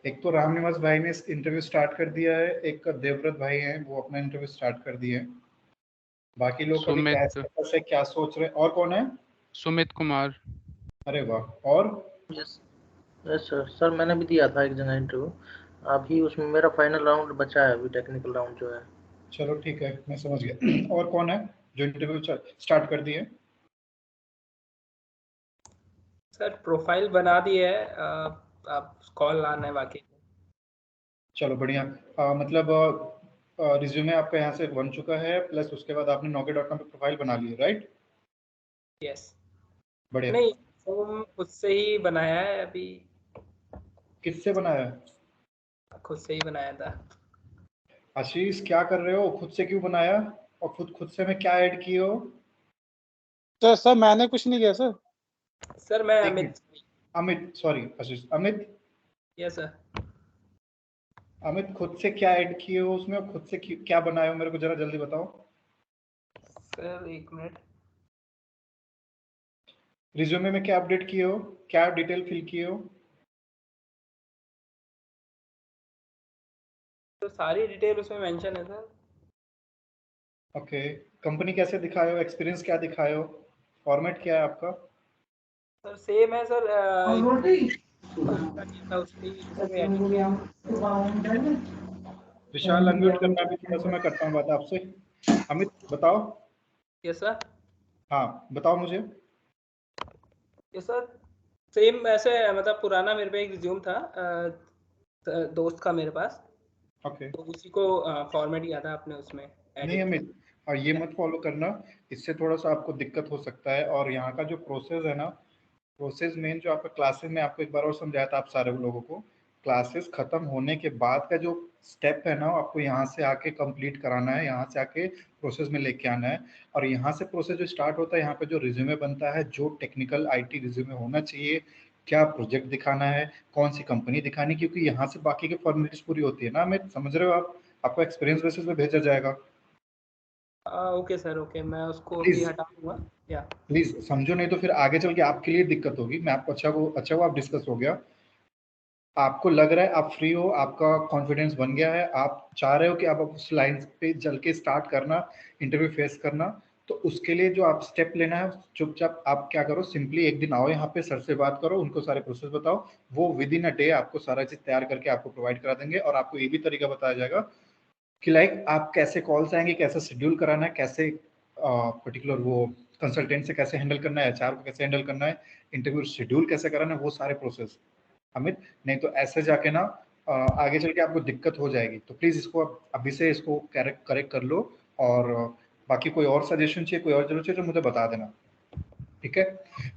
एक तो रामनिवास भाई ने इंटरव्यू स्टार्ट कर दिया है, एक देवव्रत भाई हैं वो अपना इंटरव्यू स्टार्ट कर दिए हैं। बाकी लोग अभी सुमित कैसे क्या सोच रहे हैं। और कौन है? सुमित कुमार। अरे वाह। और यस यस सर। सर मैंने भी दिया था एक जगह इंटरव्यू, अभी उसमें मेरा फाइनल राउंड बचा है, अभी टेक्निकल राउंड जो है। चलो ठीक है, मैं समझ गया। और कौन है जो इंटरव्यू स्टार्ट कर दिए? सर प्रोफाइल बना दी है, आप कॉल आना है बाकी। चलो बढ़िया। मतलब रिज्यूमे आपका यहाँ से बन चुका है, प्लस उसके बाद आपने Naukri.com पे प्रोफाइल बना ली है, राइट? यस। बढ़िया। नहीं, फॉर्म खुद से ही बनाया है अभी। किससे बनाया है? खुद से ही बनाया था। आशीष क्या कर रहे हो? खुद से क्यों बनाया? और खुद से में क्या ऐड किए हो? सर मैंने कुछ नहीं किया सर। सर मैं एक Amit. Minute, Amit, sorry Ashish, Amit. Yes sir. Amit खुद से क्या ऐड किए हो उसमें, और खुद से क्या बनाए हो, मेरे को जरा जल्दी बताओ। सर एक मिनट। रिज्यूमे में क्या अपडेट किए हो, क्या डिटेल फिल किए हो? तो सारी डिटेल उसमें मेंशन है सर। ओके। कंपनी कैसे दिखाए हो, एक्सपीरियंस क्या दिखाए हो, फॉर्मेट क्या है आपका? सर सेम है सर। था उसके इसमें edit। विशाल अनम्यूट करना भी थोड़ा सा मैं करता हूँ बात आपसे। अमित बताओ। Yes sir. हाँ बताओ मुझे। Yes sir. सेम ऐसे मतलब पुराना मेरे पे एक रिज्यूम था दोस्त का मेरे पास, ओके। तो उसी को फॉर्मेट किया था आपने उसमें नहीं edit। अमित, और ये मत फॉलो करना, इससे थोड़ा सा आपको दिक्कत हो सकता है। और यहाँ का जो प्रोसेस है ना, प्रोसेस मेन जो आपका क्लासेस में आपको एक बार और समझाया था आप सारे लोगों को, क्लासेस खत्म होने के बाद का जो स्टेप है ना, आपको यहाँ से आके कंप्लीट कराना है, यहाँ से आके प्रोसेस में लेके आना है। और यहाँ से प्रोसेस जो स्टार्ट होता है, यहाँ पे जो रिज्यूमे बनता है, जो टेक्निकल आईटी रिज्यूमे होना चाहिए, क्या प्रोजेक्ट दिखाना है, कौन सी कंपनी दिखानी, क्योंकि यहाँ से बाकी की फॉर्मेलिटीज पूरी होती है ना। मैं समझ रहे हो आप, आपको एक्सपीरियंस बेसिस पे भेजा जाएगा। ओके सर, ओके मैं उसको अभी प्लीज हटा दूंगा। या प्लीज समझो, नहीं तो फिर आगे चल के आपके लिए दिक्कत होगी। मैं आपको अच्छा वो आप डिस्कस हो गया, आपको लग रहा है आप फ्री हो, आपका कॉन्फिडेंस बन गया है, आप चाह रहे हो कि आप उस लाइन पे चल के स्टार्ट करना, इंटरव्यू फेस करना। तो उसके लिए जो आप स्टेप लेना है, चुपचाप आप क्या करो, सिंपली एक दिन आओ यहाँ पे, सर से बात करो, उनको सारे प्रोसेस बताओ, वो विद इन अ डे आपको सारा चीज तैयार करके आपको प्रोवाइड करा देंगे। और आपको ये भी तरीका बताया जाएगा कि लाइक आप कैसे कॉल्स आएंगे, कैसे शेड्यूल कराना है, कैसे पर्टिकुलर वो कंसल्टेंट से कैसे हैंडल करना है, एचआर को कैसे हैंडल करना है, इंटरव्यू शेड्यूल कैसे कराना है, वो सारे प्रोसेस अमित। नहीं तो ऐसे जाके ना आगे चल के आपको दिक्कत हो जाएगी। तो प्लीज इसको आप अभी से इसको करेक्ट कर लो। और बाकी कोई और सजेशन चाहिए, कोई और जरूरत चाहिए तो मुझे बता देना, ठीक है?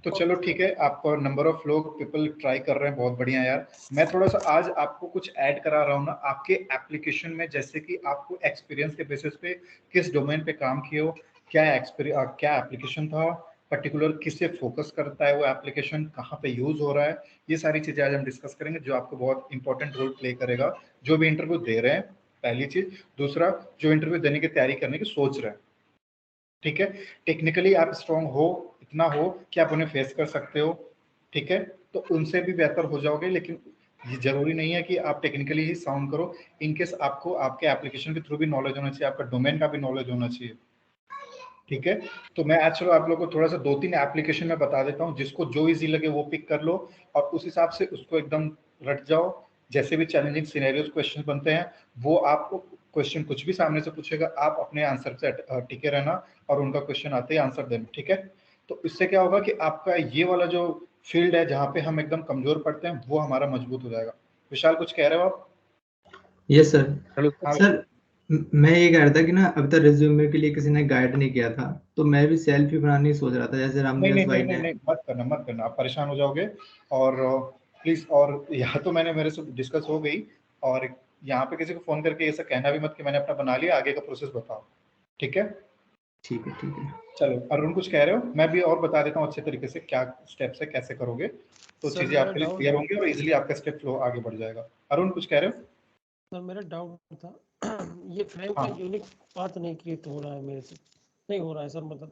तो चलो ठीक है, आपको नंबर ऑफ लोग पीपल ट्राई कर रहे हैं, बहुत बढ़िया यार। मैं थोड़ा सा आज आपको कुछ ऐड करा रहा हूँ ना आपके एप्लीकेशन में, जैसे कि आपको एक्सपीरियंस के बेसिस पे किस डोमेन पे काम किए हो, क्या एप्लीकेशन था, पर्टिकुलर किससे फोकस करता है वो एप्लीकेशन, कहाँ पे यूज हो रहा है, ये सारी चीजें आज हम डिस्कस करेंगे, जो आपको बहुत इंपॉर्टेंट रोल प्ले करेगा जो भी इंटरव्यू दे रहे हैं, पहली चीज। दूसरा, जो इंटरव्यू देने की तैयारी करने की सोच रहे हैं, ठीक है? टेक्निकली आप स्ट्रांग हो, इतना हो कि आप उन्हें फेस कर सकते हो, ठीक है? तो उनसे भी बेहतर हो जाओगे। लेकिन ये जरूरी नहीं है कि आप टेक्निकली ही साउंड करो, इनकेस आपको आपके एप्लीकेशन के थ्रू भी नॉलेज होना चाहिए, आपका डोमेन का भी नॉलेज होना चाहिए, ठीक है? तो मैं आज चलो आप लोगों को थोड़ा सा 2-3 एप्लीकेशन में बता देता हूँ, जिसको जो इजी लगे वो पिक कर लो और उस हिसाब से उसको एकदम रट जाओ। जैसे भी चैलेंजिंग सिनेरियोस क्वेश्चन बनते हैं, वो आपको क्वेश्चन कुछ भी सामने से पूछेगा, आप अपने आंसर से टिके रहना और उनका क्वेश्चन आते ही आंसर देना, ठीक है? तो इससे क्या होगा कि आपका ये वाला जो फील्ड है जहाँ पे हम एकदम कमजोर पड़ते हैं, वो हमारा मजबूत हो जाएगा। विशाल कुछ कह रहे हो आप? Yes sir. हाँ। सर मैं ये कह रहा था कि ना अभी तक रिज्यूमे के लिए किसी ने गाइड नहीं किया था, तो मैं भी सेल्फ ही बनाने की सोच रहा था, जैसे नहीं रामनिवास नहीं भाई नहीं नहीं ने। नहीं, मत करना, आप परेशान हो जाओगे। और प्लीज, और यहाँ तो मैंने मेरे से डिस्कस हो गई, और यहाँ पे किसी को फोन करके ऐसा कहना भी मत कि मैंने अपना बना लिया, आगे का प्रोसेस बताओ, ठीक है? ठीक है ठीक है। चलो, अरुण कुछ कह रहे हो? मैं भी और बता देता हूँ अच्छे तरीके से क्या स्टेप्स है, कैसे करोगे, तो सर चीजें मेरा आपके लिए डाउट क्लियर होंगी और इजिली आपका स्टेप फ्लो आगे बढ़ जाएगा। अरुण कुछ कह रहे हो? सर मेरा डाउट था ये फ्रेम का हाँ। यूनिक पाथ नहीं क्रिएट हो रहा है मेरे से, नहीं हो रहा है सर। मतलब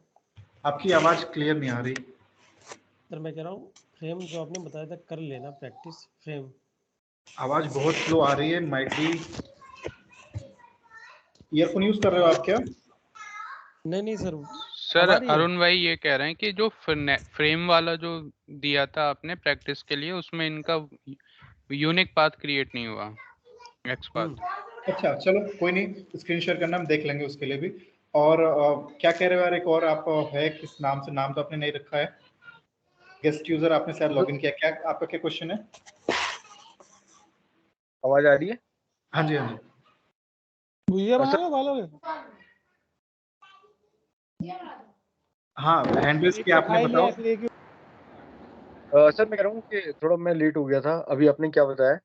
आपकी आवाज क्लियर नहीं आ रही। सर मैं कह रहा हूँ फ्रेम जो आपने बताया था कर लेना प्रैक्टिस फ्रेम, आवाज बहुत स्लो आ रही है, माइट बी ईयरफोन यूज कर रहे हो आप क्या? नहीं सर, सर अब आ रही है? अरुण भाई ये कह रहे हैं कि जो फ्रेम वाला जो दिया था आपने प्रैक्टिस के लिए, उसमें इनका यूनिक पाथ क्रिएट नहीं हुआ, एक्स पाथ। अच्छा चलो कोई नहीं, स्क्रीन शेयर करना हम देख लेंगे उसके लिए भी। और क्या कह रहे हो यार, एक और आप है किस नाम से, नाम तो आपने नहीं रखा है, गेस्ट यूजर आपने शायद लॉगिन किया, क्या आपका क्या क्वेश्चन है? आवाज आ रही है? हाँ जी हाँ जी। भुइया सर बनाओगे बालोगे? हाँ हैंड रेस किया आपने, बताओ। फिर एक सर मैं कह रहा हूँ कि थोड़ा मैं लेट हो गया था, अभी आपने क्या बताया?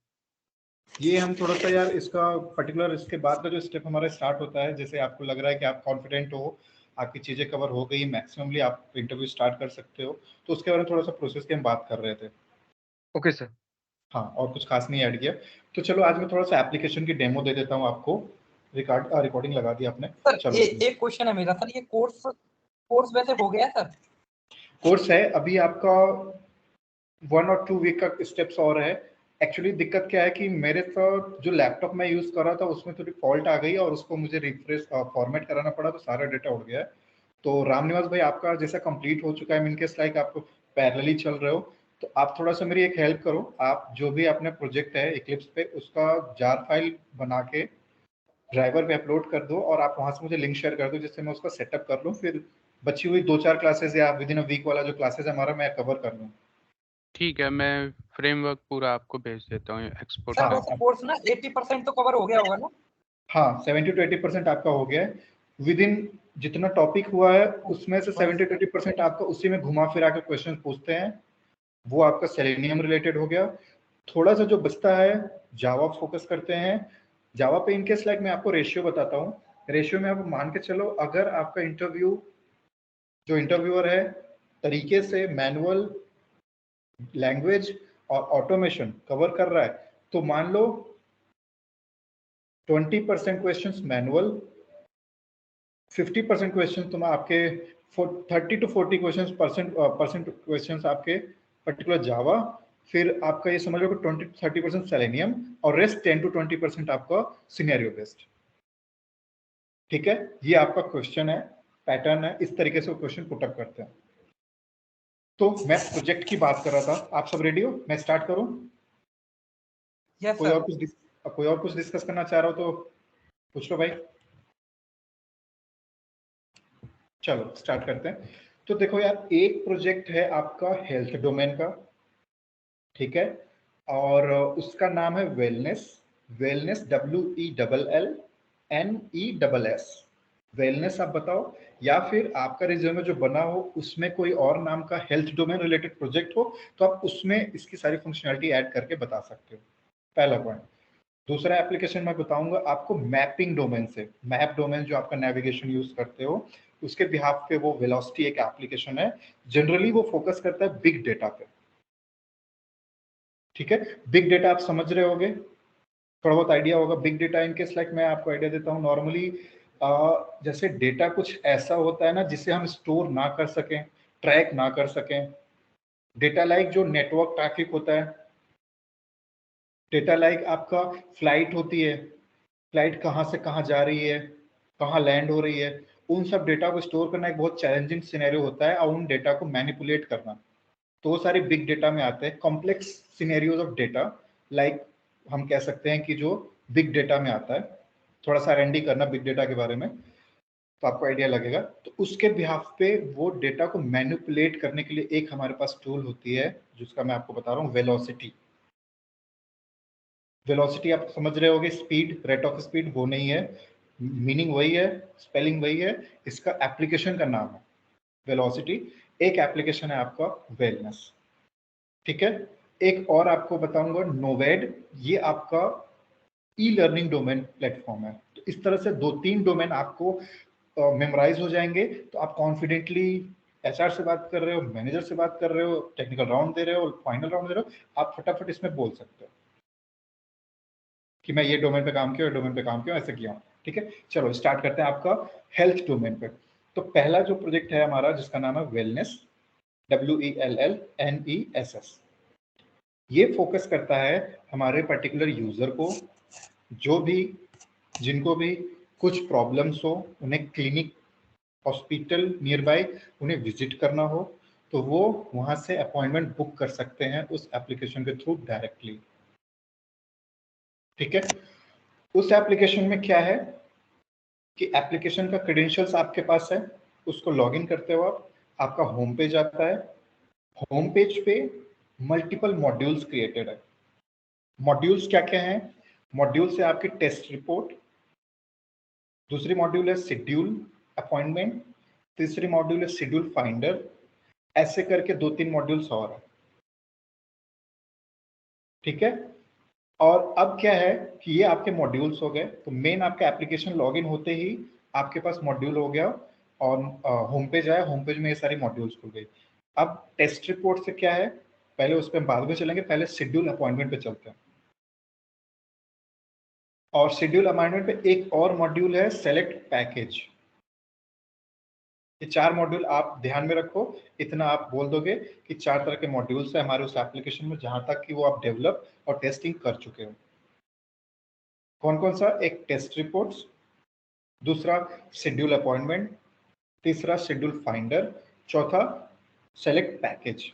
ये हम थोड़ा सा यार इसका पर्टिकुलर इसके बाद का जो स्टेप हमारा स्टार्ट होता है, जैसे आपको लग रहा है कि आप कॉन्फिडेंट हो, आपकी चीजें कवर हो गई मैक्सिममली, आप इंटरव्यू स्टार्ट कर सकते हो, तो उसके बारे में थोड़ा सा प्रोसेस की हम बात कर रहे थे। Okay sir. हाँ और कुछ खास नहीं ऐड किया। तो चलो आज मैं थोड़ा सा एप्लीकेशन की डेमो दे देता हूँ आपको। रिकॉर्डिंग लगा दी आपने? सर चलो एक क्वेश्चन है मेरा सर, ये कोर्स वैसे हो गया सर? कोर्स है अभी आपका 1 और 2 वीक का स्टेप्स और है। एक्चुअली दिक्कत क्या है कि मेरे साथ जो लैपटॉप मैं यूज कर रहा था उसमें थोड़ी फॉल्ट आ गई और उसको मुझे रिफ्रेश फॉर्मेट कराना पड़ा, तो सारा डेटा उड़ गया है। तो रामनिवास भाई आपका जैसा कंप्लीट हो चुका है, मीन केस लाइक आप पैरेलली चल रहे हो, तो आप थोड़ा सा मेरी एक हेल्प करो। आप जो भी अपने प्रोजेक्ट है इक्लिप्स पे, उसका जार फाइल बना के ड्राइवर पे अपलोड कर दो और आप वहां से मुझे लिंक शेयर कर दो, जिससे मैं उसका सेटअप कर लूँ, फिर बची हुई 2-4 क्लासेस या विद इन अ वीक वाला जो क्लासेस है हमारा, मैं कवर कर लूँ। ठीक है, मैं फ्रेमवर्क पूरा आपको भेज देता हूँ एक्सपोर्ट सर कर। वैसे कोर्स ना 80% तो कवर हो गया होगा ना? हाँ 70 to 80% आपका हो गया है। विद इन जितना टॉपिक हुआ है उसमें से 70 to 80% आपका उसी में घुमा फिरा के क्वेश्चन पूछते हैं, वो आपका सेलेनियम रिलेटेड हो गया। थोड़ा सा जो बचता है जावा फोकस करते हैं। जावा पे इनकेस लाइक मैं आपको रेशियो बताता हूँ। रेशियो में आप मान के चलो, अगर आपका इंटरव्यू जो इंटरव्यूअर है तरीके से मैनुअल, लैंग्वेज और ऑटोमेशन कवर कर रहा है, तो मान लो 20% क्वेश्चंस मैनुअल, 50% क्वेश्चन तुम आपके 30 to 40 परसेंट क्वेश्चंस आपके पर्टिकुलर जावा, फिर आपका ये समझ लो कि 20-30% सेलेनियम और रेस्ट 10 to 20% आपका सिनेरियो बेस्ड। ठीक है, ये आपका क्वेश्चन है, पैटर्न है, इस तरीके से वो क्वेश्चन पुटअप करते हैं। तो मैं प्रोजेक्ट की बात कर रहा था, आप सब रेडी हो? मैं स्टार्ट करूं? यस कोई सर। और कुछ डिस्कस करना चाह रहा हो तो पूछ लो भाई। चलो स्टार्ट करते हैं। तो देखो यार, एक प्रोजेक्ट है आपका हेल्थ डोमेन का, ठीक है, और उसका नाम है वेलनेस। Wellness WELLNESS। वेलनेस आप बताओ, या फिर आपका रिज्यूमे जो बना हो उसमें कोई और नाम का हेल्थ डोमेन रिलेटेड प्रोजेक्ट हो, तो आप उसमें इसकी सारी फंक्शनैलिटी ऐड करके बता सकते हो। पहला पॉइंट। दूसरा एप्लीकेशन मैं बताऊंगा आपको मैपिंग डोमेन से। मैप डोमेन जो आपका नेविगेशन यूज करते हो, उसके बिहाफ पे वो वेलोसिटी एक एप्लीकेशन है। जनरली वो फोकस करता है बिग डेटा पे। ठीक है, बिग डेटा आप समझ रहे होगे, थोड़ा बहुत आइडिया होगा बिग डेटा। इनकेस लाइक मैं आपको आइडिया देता हूँ, नॉर्मली जैसे डेटा कुछ ऐसा होता है ना जिसे हम स्टोर ना कर सकें, ट्रैक ना कर सकें। डेटा लाइक जो नेटवर्क ट्रैफिक होता है, डेटा लाइक आपका फ्लाइट होती है, फ्लाइट कहाँ से कहाँ जा रही है, कहाँ लैंड हो रही है, उन सब डेटा को स्टोर करना एक बहुत चैलेंजिंग सिनेरियो होता है, और उन डेटा को मैनिपुलेट करना, तो वो सारे बिग डेटा में आते हैं। Complex scenarios of data, like हम कह सकते हैं कि जो बिग डेटा में आता है। थोड़ा सा R&D करना बिग डेटा के बारे में तो आपको आइडिया लगेगा। तो उसके बिहाफ पे वो डेटा को मैनिपुलेट करने के लिए एक हमारे पास टूल होती है, जिसका मैं आपको बता रहा हूँ, वेलोसिटी। वेलोसिटी आप समझ रहे होगे, स्पीड, रेट ऑफ स्पीड, वो नहीं है, मीनिंग वही है, स्पेलिंग वही है, इसका एप्लीकेशन का नाम है वेलोसिटी। एक एप्लीकेशन है आपका वेलनेस। ठीक है, एक और आपको बताऊंगा नोवेड, ये आपका ई लर्निंग डोमेन प्लेटफॉर्म है। तो इस तरह से 2-3 डोमेन आपको मेमोराइज हो जाएंगे, तो आप कॉन्फिडेंटली HR से बात कर रहे हो, मैनेजर से बात कर रहे हो, टेक्निकल राउंड दे रहे हो, फाइनल राउंड दे रहे हो, आप फटाफट इसमें बोल सकते हो कि मैं ये डोमेन पे काम किया, डोमेन पे काम किया, ऐसे किया। ठीक है, चलो स्टार्ट करते हैं आपका हेल्थ डोमेन पे। तो पहला जो प्रोजेक्ट है हमारा, जिसका नाम है वेलनेस, WELLNESS। ये फोकस करता है हमारे पर्टिकुलर यूजर को, जो भी जिनको भी कुछ प्रॉब्लम्स हो, उन्हें क्लिनिक हॉस्पिटल नियर बाय उन्हें विजिट करना हो, तो वो वहां से अपॉइंटमेंट बुक कर सकते हैं उस एप्लीकेशन के थ्रू डायरेक्टली। ठीक है, उस एप्लीकेशन में क्या है कि एप्लीकेशन का क्रेडेंशियल्स आपके पास है, उसको लॉगिन करते हो आप, आपका होम पेज आता है। होम पेज पे मल्टीपल मॉड्यूल्स क्रिएटेड है। मॉड्यूल्स क्या क्या हैं? मॉड्यूल से आपकी टेस्ट रिपोर्ट, दूसरी मॉड्यूल है शेड्यूल अपॉइंटमेंट, तीसरी मॉड्यूल है शेड्यूल फाइंडर, ऐसे करके 2-3 मॉड्यूल्स और है। ठीक है, और अब क्या है कि ये आपके मॉड्यूल्स हो गए, तो मेन आपका एप्लीकेशन लॉगिन होते ही आपके पास मॉड्यूल हो गया और होम पेज आया, होम पेज में ये सारी मॉड्यूल्स खुल गई। अब टेस्ट रिपोर्ट से क्या है, पहले उस पर बाद में चलेंगे, पहले शेड्यूल अपॉइंटमेंट पे चलते हैं। और शेड्यूल अपॉइंटमेंट पे एक और मॉड्यूल है सेलेक्ट पैकेज। ये 4 मॉड्यूल आप ध्यान में रखो, इतना आप बोल दोगे कि 4 तरह के मॉड्यूल्स है हमारे उस एप्लीकेशन में, जहां तक कि वो आप डेवलप और टेस्टिंग कर चुके हो। कौन कौन सा? एक टेस्ट रिपोर्ट्स, दूसरा शेड्यूल अपॉइंटमेंट, तीसरा शेड्यूल फाइंडर, चौथा सेलेक्ट पैकेज।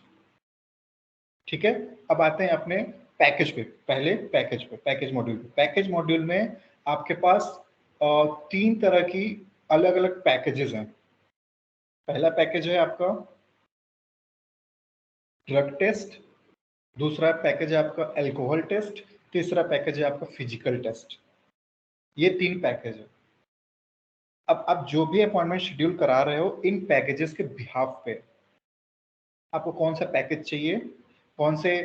ठीक है, अब आते हैं अपने पैकेज पे। पहले पैकेज मॉड्यूल पे। पैकेज मॉड्यूल में आपके पास 3 तरह की अलग अलग पैकेजेस हैं। पहला पैकेज है आपका ड्रग टेस्ट, दूसरा पैकेज है आपका अल्कोहल टेस्ट, तीसरा पैकेज है आपका फिजिकल टेस्ट। ये 3 पैकेज है। अब आप जो भी अपॉइंटमेंट शेड्यूल करा रहे हो इन पैकेजेस के बिहाफ पे, आपको कौन सा पैकेज चाहिए, कौन से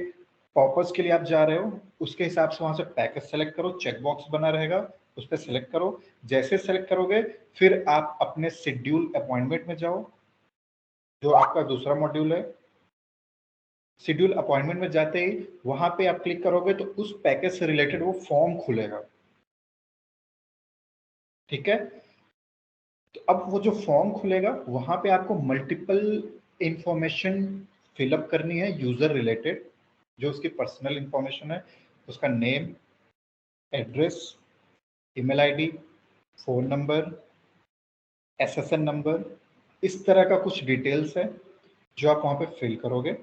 पर्पस के लिए आप जा रहे हो, उसके हिसाब से वहां से पैकेज सेलेक्ट करो। चेक बॉक्स बना रहेगा, उस पर सेलेक्ट करो। जैसे सेलेक्ट करोगे फिर आप अपने शेड्यूल अपॉइंटमेंट में जाओ, जो आपका दूसरा मॉड्यूल है। शेड्यूल अपॉइंटमेंट में जाते ही वहां पे आप क्लिक करोगे तो उस पैकेज से रिलेटेड वो फॉर्म खुलेगा। ठीक है, तो अब वो जो फॉर्म खुलेगा वहां पे आपको मल्टीपल इंफॉर्मेशन फिलअप करनी है यूजर रिलेटेड, जो उसकी पर्सनल इंफॉर्मेशन है, उसका name, address, email ID, phone number, SSN number, इस तरह का कुछ डिटेल्स है जो आप वहां पे फिल करोगे।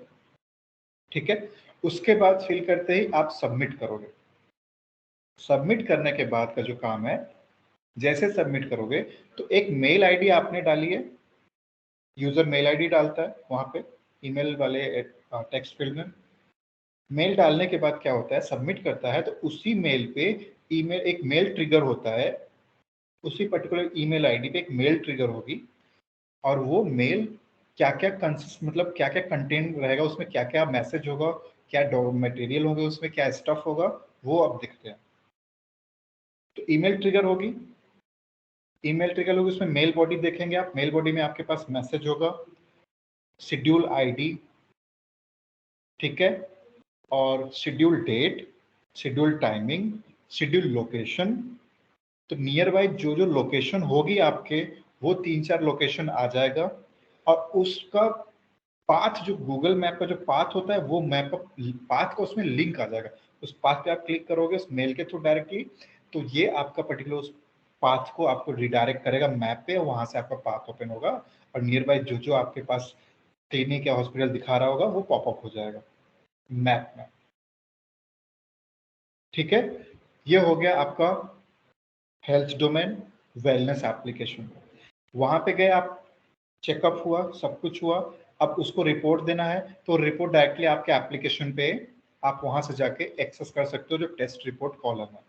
ठीक है, उसके बाद फिल करते ही आप सबमिट करोगे। सबमिट करने के बाद का जो काम है, जैसे सबमिट करोगे तो एक मेल आईडी आपने डाली है, यूजर मेल आईडी डालता है वहां पे ईमेल वाले टेक्स्ट फील्ड में। मेल डालने के बाद क्या होता है, सबमिट करता है तो उसी मेल पे ईमेल एक मेल ट्रिगर होता है, उसी पर्टिकुलर ईमेल आईडी पे एक मेल ट्रिगर होगी, और वो मेल क्या क्या मतलब क्या क्या कंटेंट रहेगा उसमें, क्या क्या मैसेज होगा, क्या मटेरियल होंगे उसमें, क्या स्टफ होगा, वो अब दिखते हैं। तो ईमेल ट्रिगर होगी, उसमें मेल बॉडी देखेंगे आप। मेल बॉडी में आपके पास मैसेज होगा, शेड्यूल आईडी, ठीक है, और schedule date, schedule timing, schedule location. तो नियर बाय जो जो लोकेशन होगी आपके, वो 3-4 लोकेशन आ जाएगा, और उसका पाथ, जो गूगल मैप का जो पाथ होता है, वो मैप पाथ का उसमें लिंक आ जाएगा। उस पाथ पे आप क्लिक करोगे उस मेल के थ्रू डायरेक्टली, तो ये आपका पर्टिकुलर उस पाथ को आपको रिडायरेक्ट करेगा मैप पे, और वहां से आपका पाथ ओपन होगा, और नियर बाय जो जो आपके पास क्लिनिक या हॉस्पिटल दिखा रहा होगा वो पॉपअप हो जाएगा मैप में। ठीक है, ये हो गया आपका हेल्थ डोमेन वेलनेस एप्लीकेशन। वहां पे गए आप, चेकअप हुआ, सब कुछ हुआ, अब उसको रिपोर्ट देना है, तो रिपोर्ट डायरेक्टली आपके एप्लीकेशन पे आप वहां से जाके एक्सेस कर सकते हो, जो टेस्ट रिपोर्ट कॉलम है,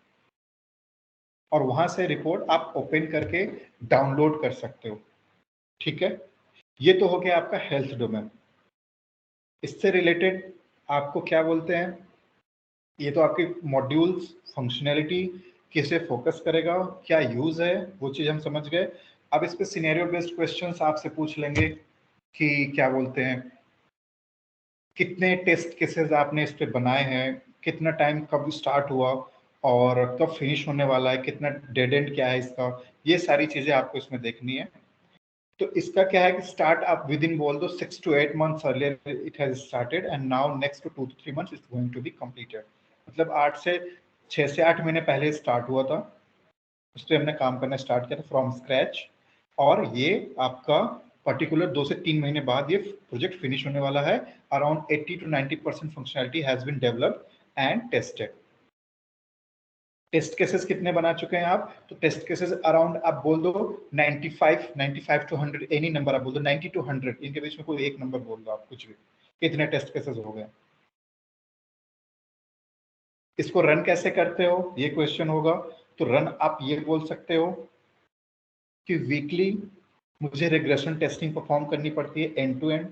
और वहां से रिपोर्ट आप ओपन करके डाउनलोड कर सकते हो। ठीक है, ये तो हो गया आपका हेल्थ डोमेन। इससे रिलेटेड आपको क्या बोलते हैं, ये तो आपके मॉड्यूल्स, फंक्शनैलिटी, किसे फोकस करेगा, क्या यूज है, वो चीज हम समझ गए। अब इस पे सिनेरियो बेस्ड क्वेश्चंस आपसे पूछ लेंगे कि क्या बोलते हैं, कितने टेस्ट केसेस आपने इस पे बनाए हैं, कितना टाइम कब स्टार्ट हुआ और कब फिनिश होने वाला है, कितना डेड एंड क्या है इसका, ये सारी चीजें आपको इसमें देखनी है। तो इसका क्या है कि स्टार्ट आप विद इन बोल दो 6 to 8 months earlier it has started and now next 2 to 3 months it's going to be completed. मतलब 6 से 8 महीने पहले स्टार्ट हुआ था, उस पर हमने काम करना स्टार्ट किया था फ्रॉम स्क्रैच, और ये आपका पर्टिकुलर 2 से 3 महीने बाद ये प्रोजेक्ट फिनिश होने वाला है। Around 80 to 90% functionality has been developed and tested. Test cases कितने बना चुके हैं आप? तो टेस्ट केसेस अराउंड आप बोल दो 95 to 100, एनी नंबर आप बोल दो, 90 to 100, इनके बीच में कोई एक नंबर बोल दो आप, कुछ भी। कितने टेस्ट केसेस हो गए? इसको रन कैसे करते हो ये क्वेश्चन होगा। तो रन आप ये बोल सकते हो कि वीकली मुझे रिग्रेशन टेस्टिंग परफॉर्म करनी पड़ती है एंड टू एंड,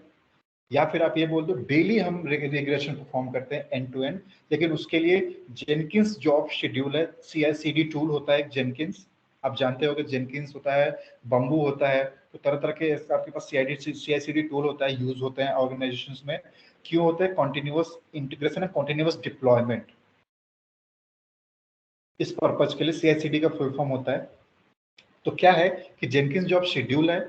या फिर आप ये बोल दो डेली हम रिग्रेशन परफॉर्म करते हैं एंड टू एंड। लेकिन उसके लिए जेनकिंस जॉब शेड्यूल है, CI/CD टूल होता है जेनकिंस, आप जानते हो कि जेनकिंस होता है, बम्बू होता है, तो तरह तरह के आपके पास CI/CD टूल होता है, यूज होते हैं ऑर्गेनाइजेशंस में। क्यों होते हैं? Continuous integration and continuous deployment, इस पर्पज के लिए CI/CD का फुल फॉर्म होता है। तो क्या है कि जेनकिंस जॉब शेड्यूल है,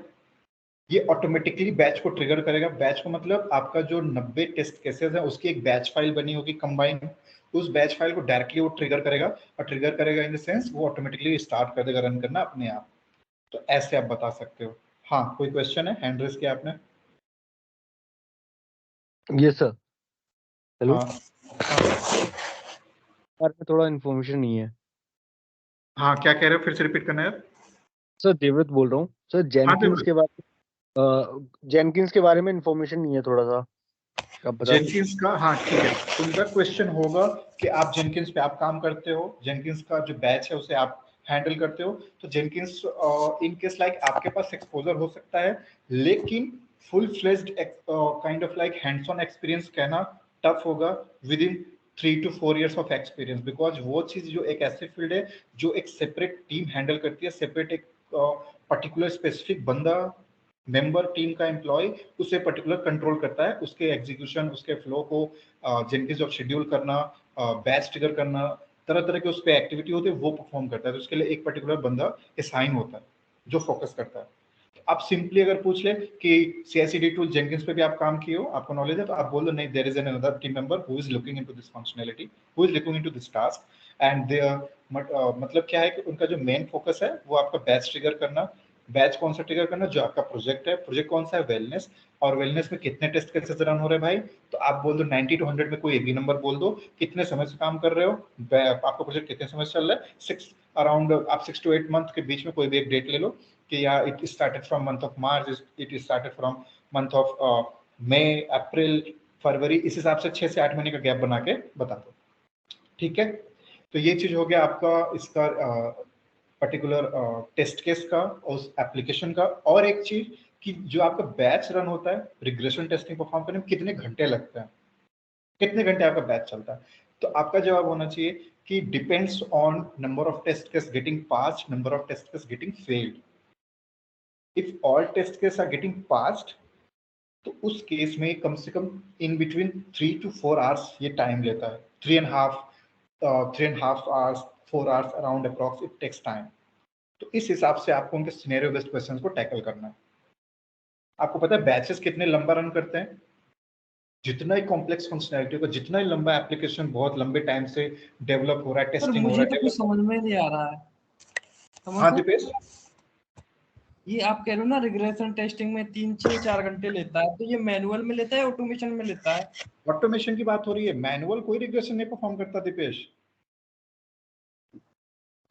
ये ऑटोमेटिकली बैच को ट्रिगर करेगा। बैच को मतलब आपका जो 90 टेस्ट केसेस है उसकी एक बैच फाइल बनी होगी कंबाइन, उस बैच फाइल को डायरेक्टली वो ट्रिगर करेगा, और ट्रिगर करेगा इन द सेंस वो ऑटोमेटिकली स्टार्ट कर देगा रन करना अपने आप। तो ऐसे आप बता सकते हो। हाँ, कोई क्वेश्चन है? हैंड रेस किया आपने? Yes sir. हेलो हाँ सर, में थोड़ा इन्फॉर्मेशन नहीं है। हाँ, क्या कह रहे हो? फिर से रिपीट करना यार। सर देवव्रत बोल रहा हूँ सर। जेनकिंस के बारे में इन्फॉर्मेशन नहीं है थोड़ा सा, आप बता सकते? जेनकिंस का, हाँ ठीक है। उनका क्वेश्चन होगा कि आप जेनकिंस पे आप काम करते हो, जेनकिंस का जो बैच है उसे आप हैंडल करते हो। तो जेनकिंस इन केस लाइक आपके पास एक्सपोजर हो सकता है, लेकिन full fledged kind of like hands on experience कहना टफ होगा with in 3 to 4 years of experience, because वो चीज जो एक ऐसे फील्ड है जो एक सेपरेट टीम हैंडल करती है, सेपरेट एक पर्टिकुलर स्पेसिफिक बंदा मेंबर टीम का एम्प्लॉय उसे पर्टिकुलर कंट्रोल करता है, उसके एग्जीक्यूशन, उसके फ्लो को जेनकिंस जॉब शेड्यूल करना, बैच ट्रिगर करना, तरह तरह के उस पे एक्टिविटी होती है वो परफॉर्म करता है। तो उसके लिए एक पर्टिकुलर बंदा असाइन होता है जो फोकस करता है। आप सिंपली अगर पूछ ले कि CI/CD टूल जेनकिंस पे भी आप काम किए हो, आपको नॉलेज है, तो आप बोल दो नहीं, there is an another team member who is looking into this functionality, who is looking into this task and मतलब क्या है कि उनका जो मेन फोकस है वो आपका बैच ट्रिगर करना। बैच कौन सा ट्रिगर करना? जो आपका प्रोजेक्ट है। प्रोजेक्ट कौन सा है? वेलनेस। और वेलनेस में कितने टेस्ट केसेस रन हो रहे हैं भाई? तो आप बोल दो 90 to 100 में कोई एक भी नंबर बोल दो। कितने समय से काम कर रहे हो? आपका प्रोजेक्ट कितने समय से चल रहा है? 6 अराउंड आप 6 to 8 मंथ के बीच में कोई भी एक डेट ले लो कि या it started from month of March, it started from month of May, April, February, इस हिसाब से 6 से 8 महीने का गैप बना के बता दो। ठीक है, तो ये चीज हो गया आपका इसका पर्टिकुलर टेस्ट केस का, उस एप्लीकेशन का। और एक चीज कि जो आपका बैच रन होता है रिग्रेशन टेस्टिंग परफॉर्म करने में कितने घंटे लगते हैं, कितने घंटे आपका बैच चलता है? तो आपका जवाब होना चाहिए कि depends on number of test case getting passed, number of test case getting failed. If all test case are getting passed, तो उस केस में कम से कम इन बिटवीन 3 to 4 आवर्स ये टाइम लेता है। 3.5 hours, 4 hours around approx it takes time. तो इस हिसाब से आपको उनके सिनेरियो बेस्ड क्वेश्चंस को टैकल करना है। आपको पता है बैचेस कितने लंबा रन करते हैं? जितना ही कॉम्प्लेक्स फंक्शनैलिटी होगा, जितना ही लंबा एप्लीकेशन बहुत लंबे टाइम से डेवलप हो रहा है, सर टेस्टिंग हो मुझे रहा तो है, कुछ समझ में नहीं आ रहा है। हाँ समझ दीपेश, ये आप कह रहे हो ना रिग्रेशन टेस्टिंग में 3-6-4 घंटे लेता है, तो ये मैनुअल में लेता है ऑटोमेशन में लेता है? ऑटोमेशन की बात हो रही है, मैनुअल कोई रिग्रेशन नहीं परफॉर्म करता दीपेश।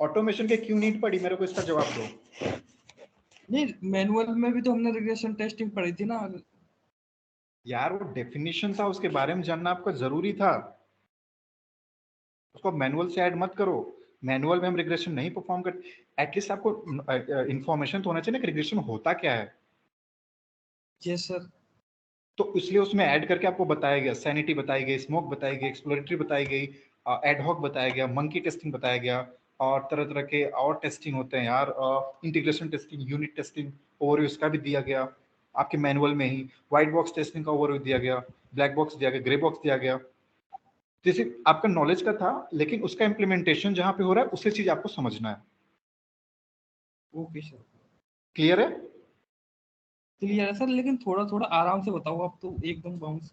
ऑटोमेशन के क्यों नीड पड़ी, मेरे को इसका जवाब दो। नहीं, मैनुअल में भी तो हमने रिग्रेशन टेस्टिंग पढ़ी थी ना। यार वो डेफिनेशन था, उसके बारे में जानना आपका जरूरी था, उसको मैनुअल से ऐड मत करो। मैनुअल में हम रिग्रेशन नहीं परफॉर्म करते। एटलीस्ट आपको इंफॉर्मेशन तो होना चाहिए ना कि रिग्रेशन होता क्या है। Yes sir. तो इसलिए उसमें ऐड करके आपको बताया गया, सैनिटी बताई गई, स्मोक बताई गई, एक्सप्लोरेटरी बताई गई, एडहॉक बताया गया, मंकी टेस्टिंग बताया गया, और तरह तरह के और टेस्टिंग होते हैं यार, integration testing, unit testing, overview इसका भी दिया गया आपके मैनुअल में ही। व्हाइट बॉक्स टेस्टिंग का ओवरव्यू दिया गया, ब्लैक बॉक्स दिया गया, ग्रे बॉक्स दिया गया। जैसे आपका नॉलेज का था, लेकिन उसका इम्प्लीमेंटेशन जहां पे हो रहा है उसे चीज आपको समझना है। Okay sir. क्लियर है? क्लियर है सर, लेकिन थोड़ा थोड़ा आराम से बताओ, आप तो एकदम बाउंस।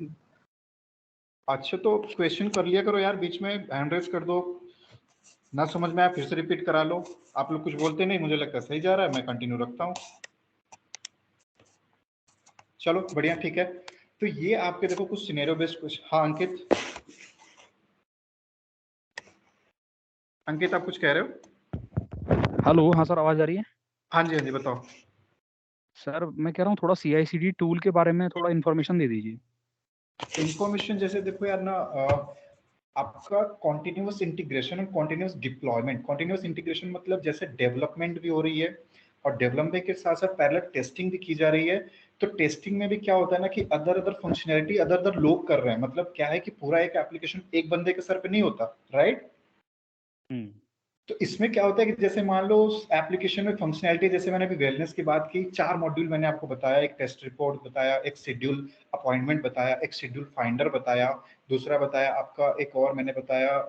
अच्छा तो क्वेश्चन कर लिया करो यार, बीच में हैंड रेज कर दो, ना समझ में आया फिर से रिपीट करा लो। आप लोग कुछ बोलते नहीं, मुझे लगता है सही जा रहा है, मैं कंटिन्यू रखता हूँ। चलो बढ़िया, ठीक है। तो ये आपके देखो कुछ सिनेरियो बेस्ड कुछ। हाँ अंकित, अंकित आप कुछ कह रहे हो? हेलो, हाँ सर, आवाज आ रही है? हाँ जी हाँ जी, बताओ। सर मैं कह रहा हूँ थोड़ा CI/CD टूल के बारे में थोड़ा इन्फॉर्मेशन दे दीजिए। इंफॉर्मेशन जैसे देखो यार ना, आपका कॉन्टिन्यूअस इंटीग्रेशन और कॉन्टिन्यूअस डिप्लॉयमेंट। कॉन्टिन्यूअस इंटीग्रेशन मतलब जैसे डेवलपमेंट भी हो रही है और डेवलपमेंट के साथ साथ पैरेलल टेस्टिंग भी की जा रही है। तो टेस्टिंग में भी क्या होता है ना कि other other functionality other other लोग कर रहे हैं। मतलब क्या है कि पूरा एक एप्लीकेशन एक बंदे के सर पे नहीं होता, राइट? तो इसमें क्या होता है कि जैसे मान लो उस एप्लीकेशन में फंक्शनैलिटी, जैसे मैंने अभी वेलनेस की बात की, 4 मॉड्यूल मैंने आपको बताया, एक टेस्ट रिपोर्ट बताया, एक शेड्यूल अपॉइंटमेंट बताया, एक शेड्यूल फाइंडर बताया, दूसरा बताया आपका एक और मैंने बताया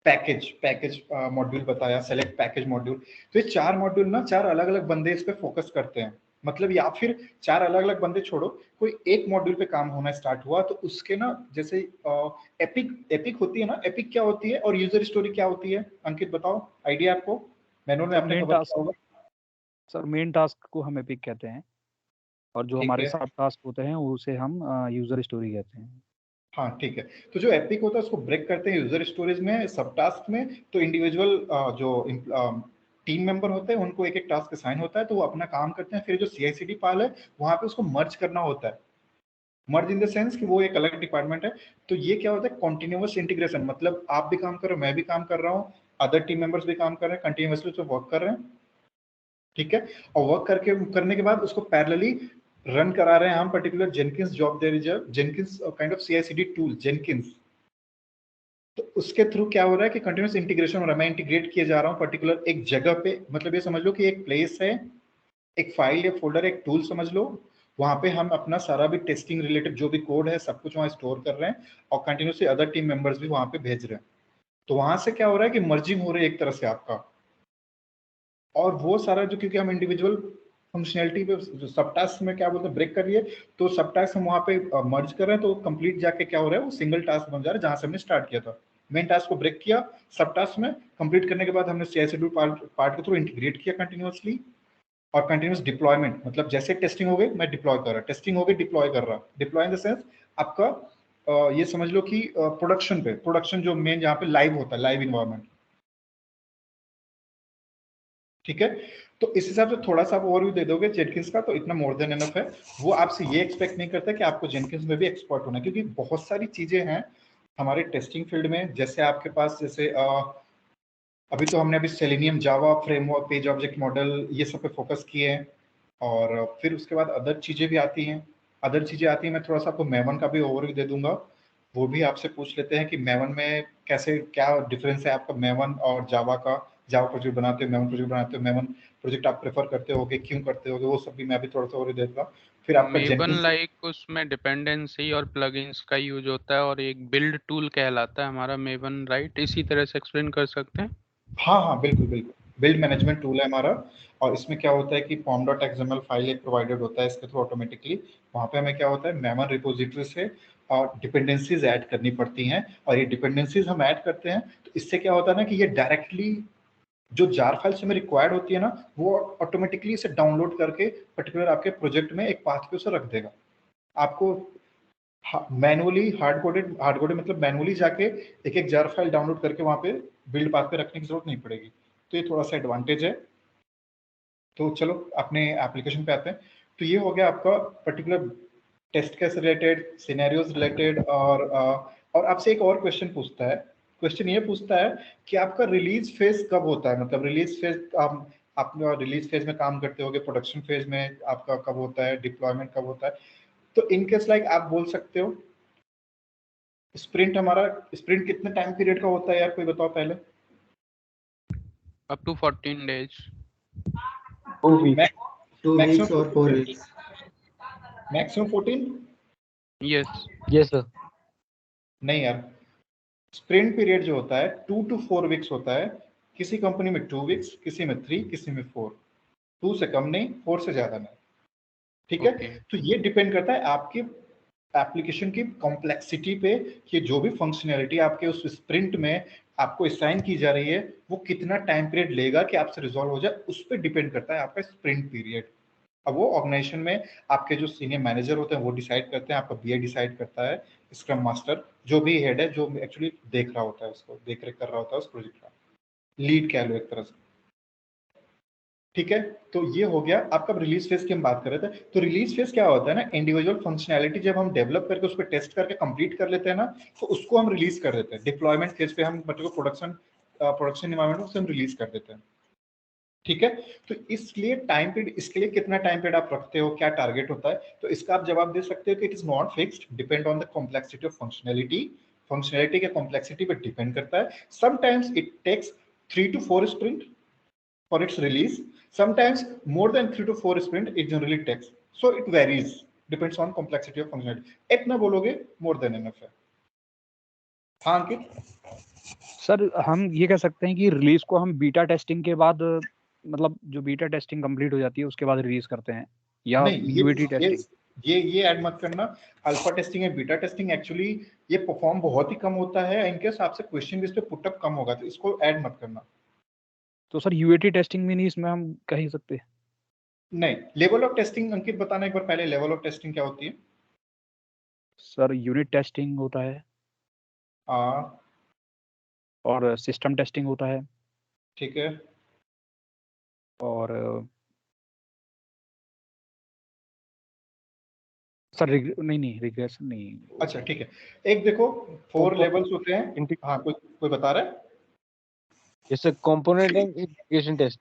पैकेज मॉड्यूल बताया, सेलेक्ट पैकेज मॉड्यूल। तो ये 4 मॉड्यूल ना 4 अलग अलग बंदे इस पे फोकस करते हैं। मतलब या फिर 4 अलग अलग बंदे छोड़ो, कोई एक मॉड्यूल पे काम होना स्टार्ट हुआ तो उसके ना जैसे एपिक होती है ना, एपिक क्या होती है और यूजर स्टोरी क्या होती है? अंकित बताओ, आइडिया आपको? मैनुअल में आपने कवर किया होगा। सर मेन टास्क को हम एपिक कहते हैं और जो ठीक हमारे है। सब टास्क होते हैं उसे हम यूजर स्टोरी कहते हैं। हाँ ठीक है। तो जो एपिक होता है उसको ब्रेक करते हैं यूजर स्टोरेज में, सब टास्क में। तो इंडिविजुअल जो टीम मेंबर होते हैं उनको एक एक टास्क असाइन होता है, तो वो अपना काम करते हैं। फिर जो CI/CD पाल है वहां पे उसको मर्ज करना होता है। मर्ज इन द सेंस कि वो एक अलग डिपार्टमेंट है। तो ये क्या होता है, कॉन्टिन्यूअस इंटीग्रेशन। मतलब आप भी काम कर रहे हो, मैं भी काम कर रहा हूँ, अदर टीम मेंबर्स भी काम कर रहे हैं, कंटिन्यूअसली उसमें वर्क कर रहे हैं, ठीक है। और वर्क करने के बाद उसको पैरेलली रन करा रहे हैं हम particular Jenkins job. There is a Jenkins kind of CI/CD tool, Jenkins. तो उसके थ्रू क्या हो रहा है कि कंटिन्यूअस इंटीग्रेशन हो रहा है। मैं इंटीग्रेट किए जा रहा हूँ पर्टिकुलर एक जगह पे। मतलब ये समझ लो कि एक प्लेस है, एक फाइल या फोल्डर, एक टूल समझ लो। वहां पे हम अपना सारा भी टेस्टिंग रिलेटेड जो भी कोड है सब कुछ वहां स्टोर कर रहे हैं और कंटिन्यूसली अदर टीम मेंबर्स भी वहां पे भेज रहे हैं। तो वहां से क्या हो रहा है कि मर्जिंग हो रही है एक तरह से आपका। और वो सारा जो, क्योंकि हम इंडिविजुअल फंक्शनैलिटी पे जो सब टास्क में क्या बोलते हैं ब्रेक कर रही है, तो सब टास्क हम वहां पे मर्ज कर रहे हैं। तो कंप्लीट जाके क्या हो रहा है, वो सिंगल टास्क बन जा रहा है जहां से हमने स्टार्ट किया था। मेन टास्क को ब्रेक किया, सब टास्क में कंप्लीट करने के बाद हमने CI/CD पार्ट के थ्रू इंटीग्रेट किया कंटिन्यूअसली। और कंटिन्यूअस डिप्लॉयमेंट, मतलब जैसे टेस्टिंग हो गई मैं डिप्लॉय कर रहा, टेस्टिंग हो गई डिप्लॉय कर रहा। डिप्लॉय इन द सेंस आपका ये समझ लो कि प्रोडक्शन पे, प्रोडक्शन जो मेन जहाँ पे लाइव होता है, लाइव इन्वायरमेंट, ठीक है। तो इस हिसाब से थोड़ा सा आप ओवरव्यू दे दोगे जेनकिंस का तो इतना मोर देन एनफ है। वो आपसे ये एक्सपेक्ट नहीं करता कि आपको जेनकिंस में भी एक्सपर्ट होना है, क्योंकि बहुत सारी चीजें हैं हमारे टेस्टिंग फील्ड में। जैसे आपके पास जैसे अभी तो हमने अभी selenium, Java framework, page object model, ये सब पे फोकस किए हैं। और फिर उसके बाद अदर चीजें भी आती हैं। अदर चीजें आती हैं, मैं थोड़ा सा आपको मैवन का भी ओवरव्यू दे दूंगा। वो भी आपसे पूछ लेते हैं कि मैवन में कैसे क्या डिफरेंस है आपका मैवन और जावा का। जावा प्रोजेक्ट बनाते हो, मैवन प्रोजेक्ट बनाते हो, मैवन प्रोजेक्ट आप प्रेफर करते होगे, क्यों करते होगे, वो सब भी मैं अभी थोड़ा सा ओवरव्यू देता हूँ। फिर आपका मेवन जेनकिंस। लाइक उसमें डिपेंडेंसी और प्लगइन्स का यूज होता है और एक बिल्ड टूल कहलाता है हमारा मेवन, राइट? इसी तरह से एक्सप्लेन कर सकते हैं। हाँ हाँ बिल्कुल बिल्कुल, बिल्ड मैनेजमेंट टूल है हमारा। और इसमें क्या होता है कि pom.xml फाइल एक प्रोवाइडेड होता है इसके थ्रू ऑटोमेटिकली। वहाँ पे हमें क्या होता है, मेमन रिपोजिटरी से और डिपेंडेंसीज ऐड करनी पड़ती हैं। और ये डिपेंडेंसीज हम ऐड करते हैं तो इससे क्या होता है ना कि ये डायरेक्टली जो जार फाइल से हमें रिक्वायर्ड होती है ना, वो ऑटोमेटिकली इसे डाउनलोड करके पर्टिकुलर आपके प्रोजेक्ट में एक पाथ पे उसे रख देगा। आपको मैनुअली हार्ड कोडेड मतलब मैनुअली जाके एक एक जार फाइल डाउनलोड करके वहां पे बिल्ड पाथ पे रखने की जरूरत नहीं पड़ेगी। तो ये थोड़ा सा एडवांटेज है। तो चलो अपने एप्लीकेशन पे आते हैं। तो ये हो गया आपका particular test case related, scenarios related. और आपसे एक और क्वेश्चन पूछता है। क्वेश्चन ये पूछता है कि आपका रिलीज फेज कब होता है? मतलब रिलीज फेज आप रिलीज फेज में काम करते होगे, प्रोडक्शन फेज में आपका कब होता है, डिप्लॉयमेंट कब होता है? तो इनकेस लाइक आप बोल सकते हो स्प्रिंट हमारा, स्प्रिंट कितने टाइम पीरियड का होता है यार, कोई बताओ पहले। Up to 14 days। 2 weeks, 2 weeks maximum और 4 weeks. Maximum 14? Yes. Yes sir. नहीं यार, स्प्रिंट पीरियड जो होता है 2 to 4 वीक्स होता है। किसी कंपनी में 2 वीक्स, किसी में 3, किसी में 4। 2 से कम नहीं, 4 से ज्यादा नहीं। ठीक है। ओके। तो ये डिपेंड करता है आपकी एप्लीकेशन की कॉम्प्लेक्सिटी पे कि जो भी फंक्शनैलिटी आपके उस स्प्रिंट में आपको असाइन की जा रही है वो कितना टाइम पीरियड लेगा कि आपसे रिजॉल्व हो जाए, उस पर डिपेंड करता है आपका स्प्रिंट पीरियड। अब वो ऑर्गेनाइजेशन में आपके जो सीनियर मैनेजर होते हैं वो डिसाइड करते हैं, आपका बीए डिसाइड करता है, स्क्रम मास्टर जो भी हेड है जो एक्चुअली देख रहा होता है उसको, देख रेख कर रहा होता है उस प्रोजेक्ट का, लीड कह लो एक तरह से। ठीक है, तो ये हो गया आपका रिलीज फेज की हम बात कर रहे थे। तो रिलीज फेज क्या होता है ना, इंडिविजुअल फंक्शनैलिटी जब हम डेवलप करके उस पर टेस्ट करके कंप्लीट कर लेते हैं ना, तो उसको हम रिलीज कर देते हैं। डिप्लॉयमेंट फेज पे हम मतलब प्रोडक्शन एनवायरनमेंट से हम रिलीज कर देते हैं। ठीक है, तो इसलिए टाइम पीरियड, इसके लिए कितना टाइम पीरियड आप रखते हो, क्या टारगेट होता है, तो इसका आप जवाब दे सकते हो कि it is not fixed, depend on the complexity of functionality. Functionality के कॉम्प्लेक्सिटी पे डिपेंड करता है। Sometimes it takes 3 to 4 sprint for its release, sometimes more than 3 to 4 sprint it generally takes, so it varies, depends on complexity of functionality। इतना बोलोगे more than enough है। हाँ अंकित। Sir हम ये कह सकते हैं कि रिलीज को हम बीटा टेस्टिंग के बाद, मतलब जो बीटा टेस्टिंग कंप्लीट हो जाती है उसके बाद रिलीज करते हैं, या नहीं, यूएटी टेस्टिंग? ये ऐड मत करना। अल्फा टेस्टिंग या बीटा टेस्टिंग एक्चुअली ये परफॉर्म बहुत ही कम होता है, इनकेस आपसे क्वेश्चन बेस पे पुटअप कम होगा तो इसको ऐड मत करना। तो सर यूएटी टेस्टिंग भी नहीं इसमें हम कह ही सकते? नहीं, लेवल ऑफ टेस्टिंग अंकित बताना एक बार पहले, लेवल ऑफ टेस्टिंग क्या होती है? सर यूनिट टेस्टिंग होता है और सिस्टम टेस्टिंग होता है, ठीक है, और सर नहीं रिग्रेशन नहीं। अच्छा ठीक है। एक देखो 4 लेवल्स होते हैं। हाँ, कोई बता रहा है? जैसे कंपोनेंट एंड इंटीग्रेशन टेस्ट।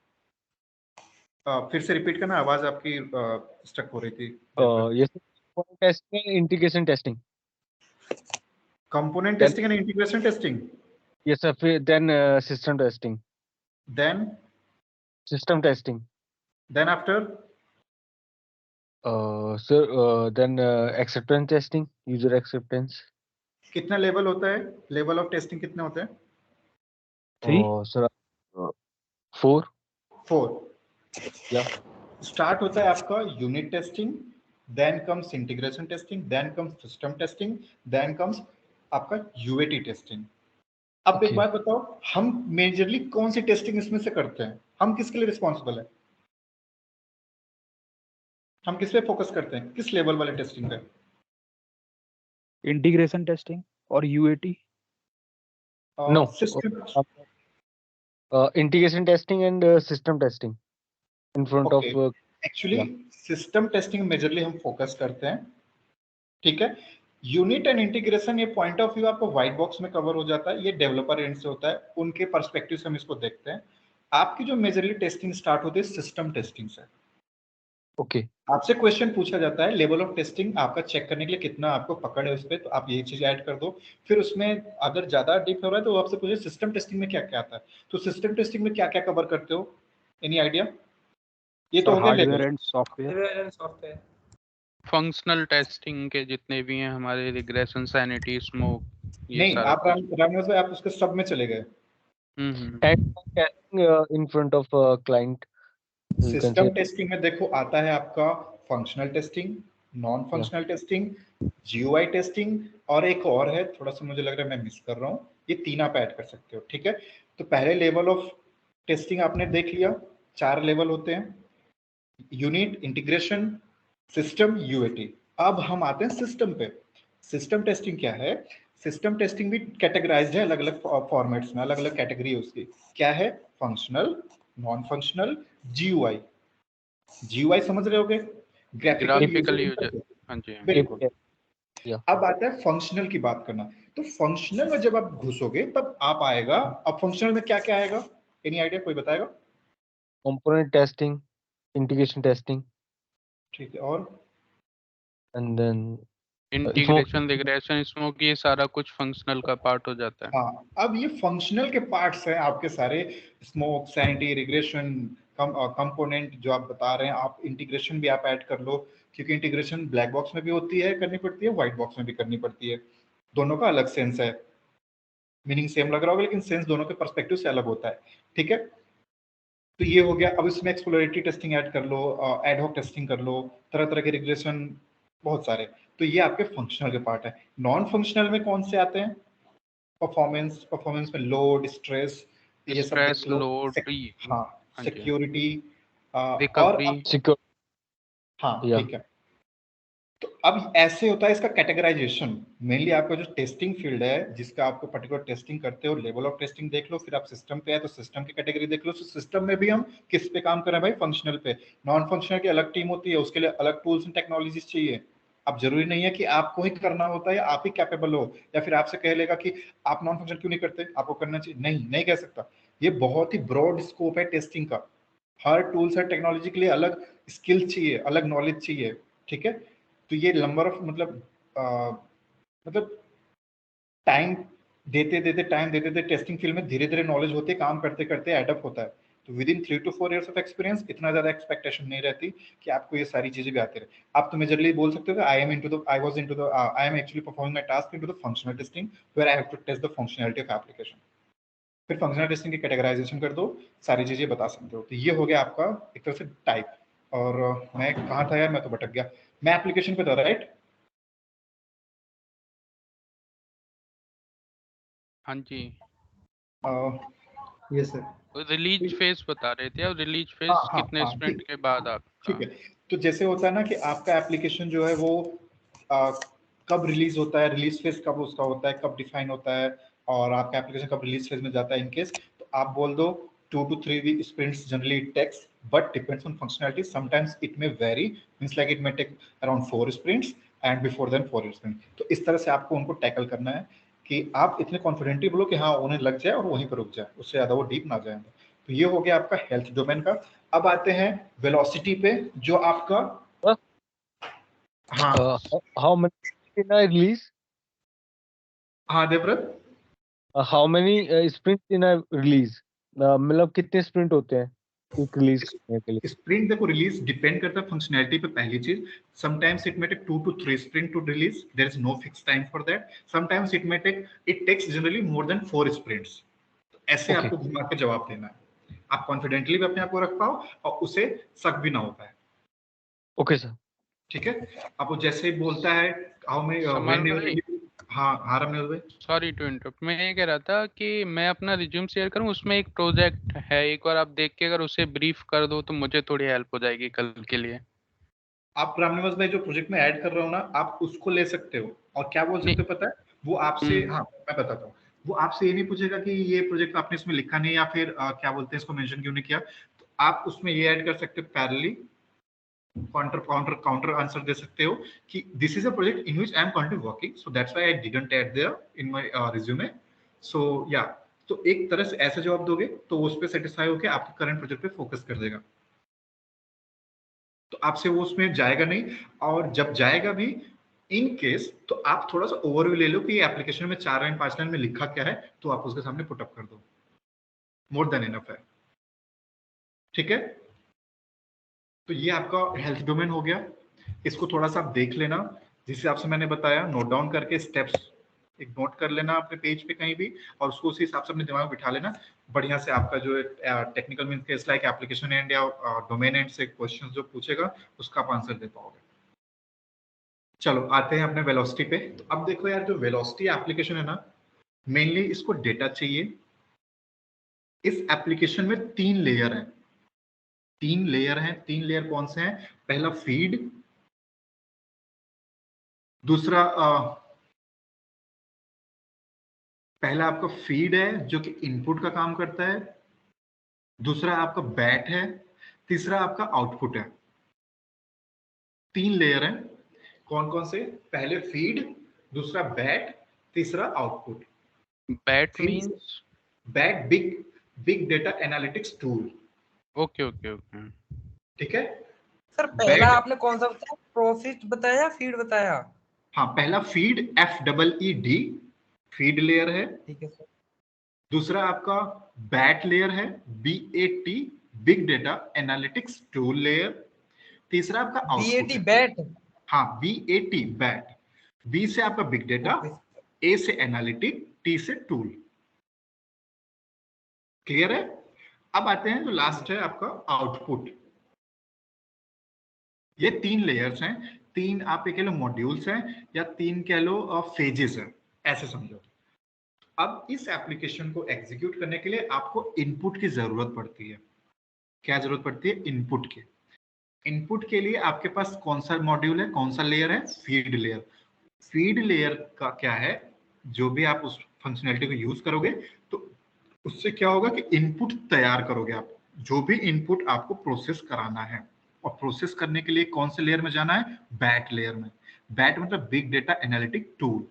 फिर से रिपीट करना, आवाज आपकी स्टक हो रही थी। Yes, component testing and integration testing. Component testing and integration testing. Yes sir, फिर then system testing, then system testing, then after sir then acceptance testing, user acceptance. कितना लेवल होता है? लेवल ऑफ टेस्टिंग कितने होते हैं? 3 sir 4 या start होता है आपका unit testing, then comes integration testing, then comes system testing, then comes आपका यूएटी टेस्टिंग। अब एक बात बताओ, हम मेजरली कौन सी टेस्टिंग इसमें से करते हैं? हम किसके लिए रिस्पॉन्सिबल है? हम किस पे फोकस करते हैं, किस लेवल वाले टेस्टिंग पे? इंटीग्रेशन टेस्टिंग और UAT. No, system integration testing and system testing in front of. Actually system testing majorly हम फोकस करते हैं। ठीक है, यूनिट एंड इंटीग्रेशन ये पॉइंट ऑफ व्यू आपको व्हाइट बॉक्स में कवर हो जाता है, ये डेवलपर एंड से होता है, उनके पर्सपेक्टिव से हम इसको देखते हैं। आपकी जो मेजरली टेस्टिंग स्टार्ट होती है सिस्टम टेस्टिंग से। ओके, आपसे क्वेश्चन पूछा जाता है लेवल ऑफ टेस्टिंग आपका चेक करने के लिए कितना आपको पकड़ है उस पर, तो आप ये चीज ऐड कर दो। फिर उसमें अगर ज्यादा डीप हो रहा है तो आपसे पूछे सिस्टम टेस्टिंग में क्या क्या आता है, तो सिस्टम टेस्टिंग में क्या क्या कवर करते हो, एनी आइडिया? ये तो हो गया hardware level. And software. Functional testing के जितने भी हैं हमारे, रिग्रेशन, सैनिटी, स्मोक, ये नहीं, सारा आप रामनिवास भाई आप उसके सब में चले गए। Testing in front of client. System testing में देखो आता है आपका functional testing, non functional testing, GUI testing, और एक और है थोड़ा सा मुझे लग रहा है मैं मिस कर रहा हूँ, ये तीन आप ऐड कर सकते हो। ठीक है, तो पहले लेवल ऑफ टेस्टिंग आपने देख लिया, 4 लेवल होते हैं, यूनिट, इंटीग्रेशन, सिस्टम, यूएटी। अब हम आते हैं सिस्टम पे। सिस्टम टेस्टिंग क्या है? सिस्टम टेस्टिंग भी कैटेगराइज्ड है अलग अलग फॉर्मेट्स में, अलग अलग कैटेगरी है उसकी। क्या है? Functional, non functional, GUI. GUI समझ रहे होगे, ग्राफिकल यूजर। हाँ जी, बिल्कुल। अब आता है फंक्शनल की बात करना। तो फंक्शनल में जब आप घुसोगे तब आप आएगा, अब फंक्शनल में क्या क्या आएगा, एनी आइडिया, कोई बताएगा? कंपोनेंट टेस्टिंग, इंटीग्रेशन टेस्टिंग, ठीक है, और and then integration, regression, smoke, ये सारा कुछ फंक्शनल का पार्ट हो जाता है। हाँ, अब ये फंक्शनल के पार्ट्स हैं आपके सारे, स्मोक, सैनिटी, रिग्रेशन, कंपोनेंट जो आप बता रहे हैं आप, इंटीग्रेशन भी आप ऐड कर लो, क्योंकि इंटीग्रेशन ब्लैक बॉक्स में भी होती है, करनी पड़ती है, व्हाइट बॉक्स में भी करनी पड़ती है, दोनों का अलग सेंस है, मीनिंग सेम लग रहा होगा लेकिन सेंस दोनों के पर्सपेक्टिव से अलग होता है। ठीक है, तो ये हो गया। अब इसमें एक्सप्लोरेटरी टेस्टिंग ऐड कर लो, एडहॉक टेस्टिंग कर लो, तरह तरह के रिग्रेशन, बहुत सारे। तो ये आपके फंक्शनल के पार्ट है। नॉन फंक्शनल में कौन से आते हैं? परफॉर्मेंस में लोड, स्ट्रेस, ये सब देख स्ट्रेस, लो। लोड, हाँ, हाँ जी, सिक्योरिटी और रिकवरी। सिक्योर हाँ या ठीक है। तो अब ऐसे होता है इसका कैटेगराइजेशन। मेनली आपका जो टेस्टिंग फील्ड है, जिसका आपको पर्टिकुलर टेस्टिंग करते हो, लेवल ऑफ टेस्टिंग देख लो, फिर आप सिस्टम पे है तो सिस्टम की कैटेगरी देख लो। सिस्टम में भी हम किस पे काम कर रहे हैं भाई? फंक्शनल पे। नॉन फंक्शनल की अलग टीम होती है, उसके लिए अलग टूल्स एंड टेक्नोलॉजीज चाहिए। अब जरूरी नहीं है कि आपको ही करना होता है या आप ही कैपेबल हो, या फिर आपसे कह लेगा कि आप नॉन फंक्शनल क्यों नहीं करते, आपको करना चाहिए। नहीं, नहीं कह सकता। ये बहुत ही ब्रॉड स्कोप है टेस्टिंग का। हर टूल्स और टेक्नोलॉजी के लिए अलग स्किल चाहिए, अलग नॉलेज चाहिए, ठीक है। तो ये नंबर ऑफ मतलब टाइम देते टेस्टिंग फील्ड में धीरे धीरे नॉलेज होती है, काम करते करते एडअप होता है। तो with in 3 to 4 years of experience इतना ज्यादा एक्सपेक्टेशन नहीं रहती कि आपको ये सारी चीजें भी आती रहे। आप तो मेजरली बोल सकते हो I am actually performing my task into the functional testing where I have to test the functionality of application. फिर फंक्शनल टेस्टिंग की कैटेगराइजेशन कर दो, सारी चीजें बता सकते हो। तो ये हो गया आपका एक तरह से टाइप। और मैं कहाँ था यार, मैं तो भटक गया। मैं एप्लीकेशन पे था, राइट? हाँ जी, यस सर। रिलीज फेज बता रहे थे, और रिलीज फेज हाँ हाँ कितने हाँ, स्प्रिंट ठीक के बाद आपका? ठीक है। तो जैसे होता है ना कि आपका एप्लीकेशन जो है वो आ, कब रिलीज होता है, रिलीज फेज कब उसका होता है, कब डिफाइन होता है, और आपका एप्लीकेशन कब रिलीज फेज में जाता है। इनकेस तो आप बोल दो 2 to 3 week sprints generally it takes, but depends on functionality. Sometimes it may vary, means like it may take around 4 sprints and before then 4 sprints. तो इस तरह से आपको उनको टैकल करना है कि आप इतने कॉन्फिडेंटली बोलो कि हाँ उन्हें लग जाए और वहीं पर रुक जाए, उससे ज्यादा वो डीप ना जाए। तो ये हो गया आपका हेल्थ डोमेन का। अब आते हैं वेलोसिटी पे, जो आपका हाँ how many in a release हाँ Devvrat, how many sprint in a release मतलब कितने स्प्रिंट होते हैं एक रिलीज करने के लिए? स्प्रिंट देखो रिलीज डिपेंड करता है फंक्शनैलिटी पे। पहली चीज, sometimes it may take 2 to 3 sprint to release, there is no fixed time for that. Sometimes it takes generally more than 4 sprints. तो ऐसे ओके आपको घुमा के जवाब देना है, आप कॉन्फिडेंटली भी अपने आप को रख पाओ और उसे शक भी ना हो पाए, ओके सर। ठीक है। अब वो जैसे ही बोलता है हाउ मे समाल भाई, हाँ हाँ रमेश भाई। सॉरी टू इंटरप्ट, मैं ये कह रहा था कि मैं अपना रिज्यूम शेयर करूं, उसमें एक प्रोजेक्ट है, एक बार आप देख के अगर उसे ब्रीफ कर दो तो मुझे थोड़ी हेल्प हो जाएगी कल के लिए। आप रामनिवास भाई जो प्रोजेक्ट में ऐड कर रहे हो ना, आप उसको ले सकते हो और क्या बोल नहीं, सकते हो पता है, वो आपसे, हम्म, हाँ मैं बताता हूँ, वो आपसे ये नहीं पूछेगा कि ये प्रोजेक्ट आपने इसमें लिखा नहीं या फिर क्या बोलते हैं इसको मेंशन क्यों नहीं किया। तो आप उसमें ये ऐड कर सकते हो parallelly, counter counter counter answer दे सकते हो कि this is a project in which I am currently working, so that's why I didn't add there in my resume. So yeah, तो एक तरह से ऐसा जवाब दोगे तो वो उस पर सेटिस्फाई होकर आपके करंट प्रोजेक्ट पे फोकस कर देगा, तो आपसे वो उसमें जाएगा नहीं। और जब जाएगा भी इन केस, तो आप थोड़ा सा ओवरव्यू ले लो कि ये एप्लीकेशन में 4 लाइन 5 लाइन में लिखा क्या है, तो आप उसके सामने पुट अप कर दो, मोर देन इनफ है, ठीक है। तो ये आपका हेल्थ डोमेन हो गया। इसको थोड़ा सा आप देख लेना, जिस हिसाब से मैंने बताया नोट डाउन करके स्टेप्स एक नोट कर लेना अपने पेज पे कहीं भी, और उसको उसी हिसाब से अपने दिमाग में बिठा लेना बढ़िया से। आपका जो technical means case like application and या डोमेन एंड से क्वेश्चंस जो पूछेगा उसका आप आंसर दे पाओगे। चलो आते हैं अपने वेलोसिटी पे। तो अब देखो यार, जो वेलोसिटी एप्लीकेशन है ना, मेनली इसको डेटा चाहिए। इस एप्लीकेशन में 3 लेयर हैं। 3 लेयर हैं। 3 लेयर कौन से हैं? पहला फीड, दूसरा पहला आपका फीड है जो कि इनपुट का काम करता है, दूसरा आपका बैट है, तीसरा आपका आउटपुट है। 3 लेयर हैं। कौन कौन से? पहले फीड, दूसरा बैट, तीसरा output. Bat feed, means? Bat big data analytics tool, okay okay okay, ठीक है। सर पहला बैट, आपने कौन सा बताया, प्रोसेस बताया, फीड बताया? हाँ पहला फीड FEED, फीड लेयर है। ठीक है सर। दूसरा आपका बैट लेयर है, BAT, big data analytics tool layer. तीसरा आपका आउटपुट BAT है, बैट। हाँ BAT बैट। B से आपका बिग डेटा, ओके। A से एनालिटिक, T से टूल। क्लियर है? अब आते हैं जो लास्ट है आपका आउटपुट। ये 3 लेयर्स हैं, 3 आप कह लो मॉड्यूल्स हैं या 3 कह लो फेजेस हैं, ऐसे समझो। अब इस एप्लीकेशन को एग्जीक्यूट करने के लिए आपको इनपुट की जरूरत पड़ती है। क्या जरूरत पड़ती है? इनपुट की। इनपुट के लिए आपके पास कौन सा मॉड्यूल है, कौन सा लेयर है? Feed layer. फीड लेयर का क्या है, जो भी आप उस फंक्शनैलिटी को यूज करोगे तो उससे क्या होगा कि इनपुट तैयार करोगे आप, जो भी इनपुट आपको प्रोसेस कराना है। और प्रोसेस करने के लिए कौन से लेयर में जाना है? बैट लेयर में। बैट मतलब big data analytic tool.